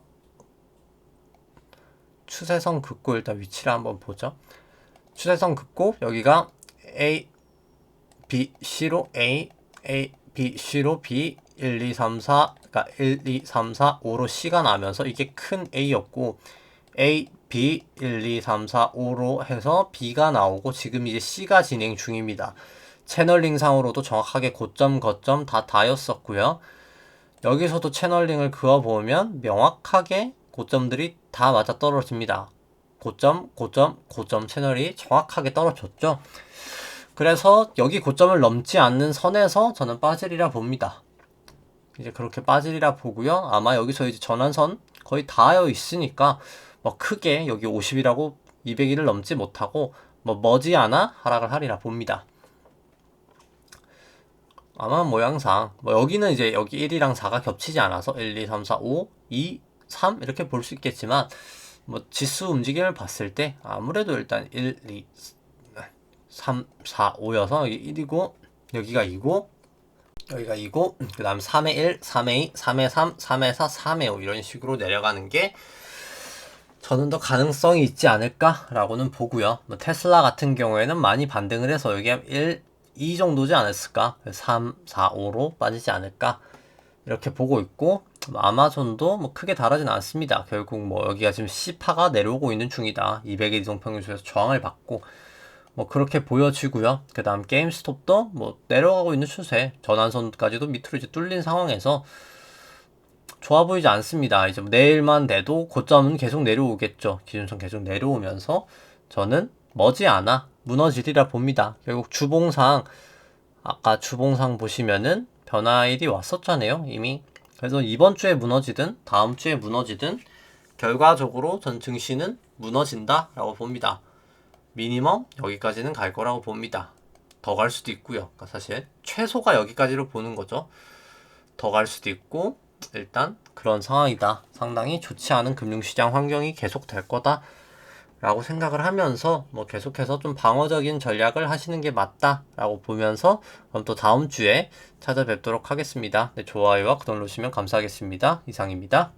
추세선 긋고 일단 위치를 한번 보죠. 추세선 긋고 여기가 A, B, C로 A, B, C로 B, 1, 2, 3, 4, 그러니까 1, 2, 3, 4, 5로 C가 나면서 이게 큰 A였고, A, B, 1, 2, 3, 4, 5로 해서 B가 나오고 지금 이제 C가 진행 중입니다. 채널링 상으로도 정확하게 고점, 거점 다 닿였었고요. 여기서도 채널링을 그어보면 명확하게 고점들이 다 맞아 떨어집니다. 고점, 고점, 고점 채널이 정확하게 떨어졌죠. 그래서 여기 고점을 넘지 않는 선에서 저는 빠지리라 봅니다. 이제 그렇게 빠지리라 보고요. 아마 여기서 이제 전환선 거의 닿아 있으니까 뭐 크게 여기 50이라고 200일을 넘지 못하고 뭐 머지않아 하락을 하리라 봅니다. 아마 모양상 뭐 여기는 이제 여기 1이랑 4가 겹치지 않아서 1, 2, 3, 4, 5, 2, 3 이렇게 볼 수 있겠지만, 뭐 지수 움직임을 봤을 때 아무래도 일단 1, 2, 3, 4, 5여서 1이고 여기가 2고 여기가 2고 그 다음 3에 1, 3에 2, 3에 3, 3에 4, 3에 5 이런 식으로 내려가는 게 저는 더 가능성이 있지 않을까라고는 보고요. 뭐 테슬라 같은 경우에는 많이 반등을 해서 여기 1, 2 정도지 않았을까? 3, 4, 5로 빠지지 않을까? 이렇게 보고 있고, 아마존도 뭐 크게 다르진 않습니다. 결국 뭐 여기가 지금 C파가 내려오고 있는 중이다. 200일 이동평균선에서 저항을 받고 뭐 그렇게 보여지고요. 그 다음 게임스톱도 뭐 내려가고 있는 추세, 전환선까지도 밑으로 이제 뚫린 상황에서 좋아 보이지 않습니다. 이제 뭐 내일만 돼도 고점은 계속 내려오겠죠. 기준선 계속 내려오면서 저는 머지않아 무너지리라 봅니다. 결국 주봉상, 아까 주봉상 보시면은 변화일이 왔었잖아요, 이미. 그래서 이번 주에 무너지든 다음 주에 무너지든 결과적으로 전 증시는 무너진다 라고 봅니다. 미니멈 여기까지는 갈 거라고 봅니다. 더 갈 수도 있고요. 그러니까 사실 최소가 여기까지로 보는 거죠. 더 갈 수도 있고, 일단 그런 상황이다. 상당히 좋지 않은 금융시장 환경이 계속 될 거다 라고 생각을 하면서 뭐 계속해서 좀 방어적인 전략을 하시는 게 맞다 라고 보면서, 그럼 또 다음 주에 찾아뵙도록 하겠습니다. 네, 좋아요와 구독 누르시면 감사하겠습니다. 이상입니다.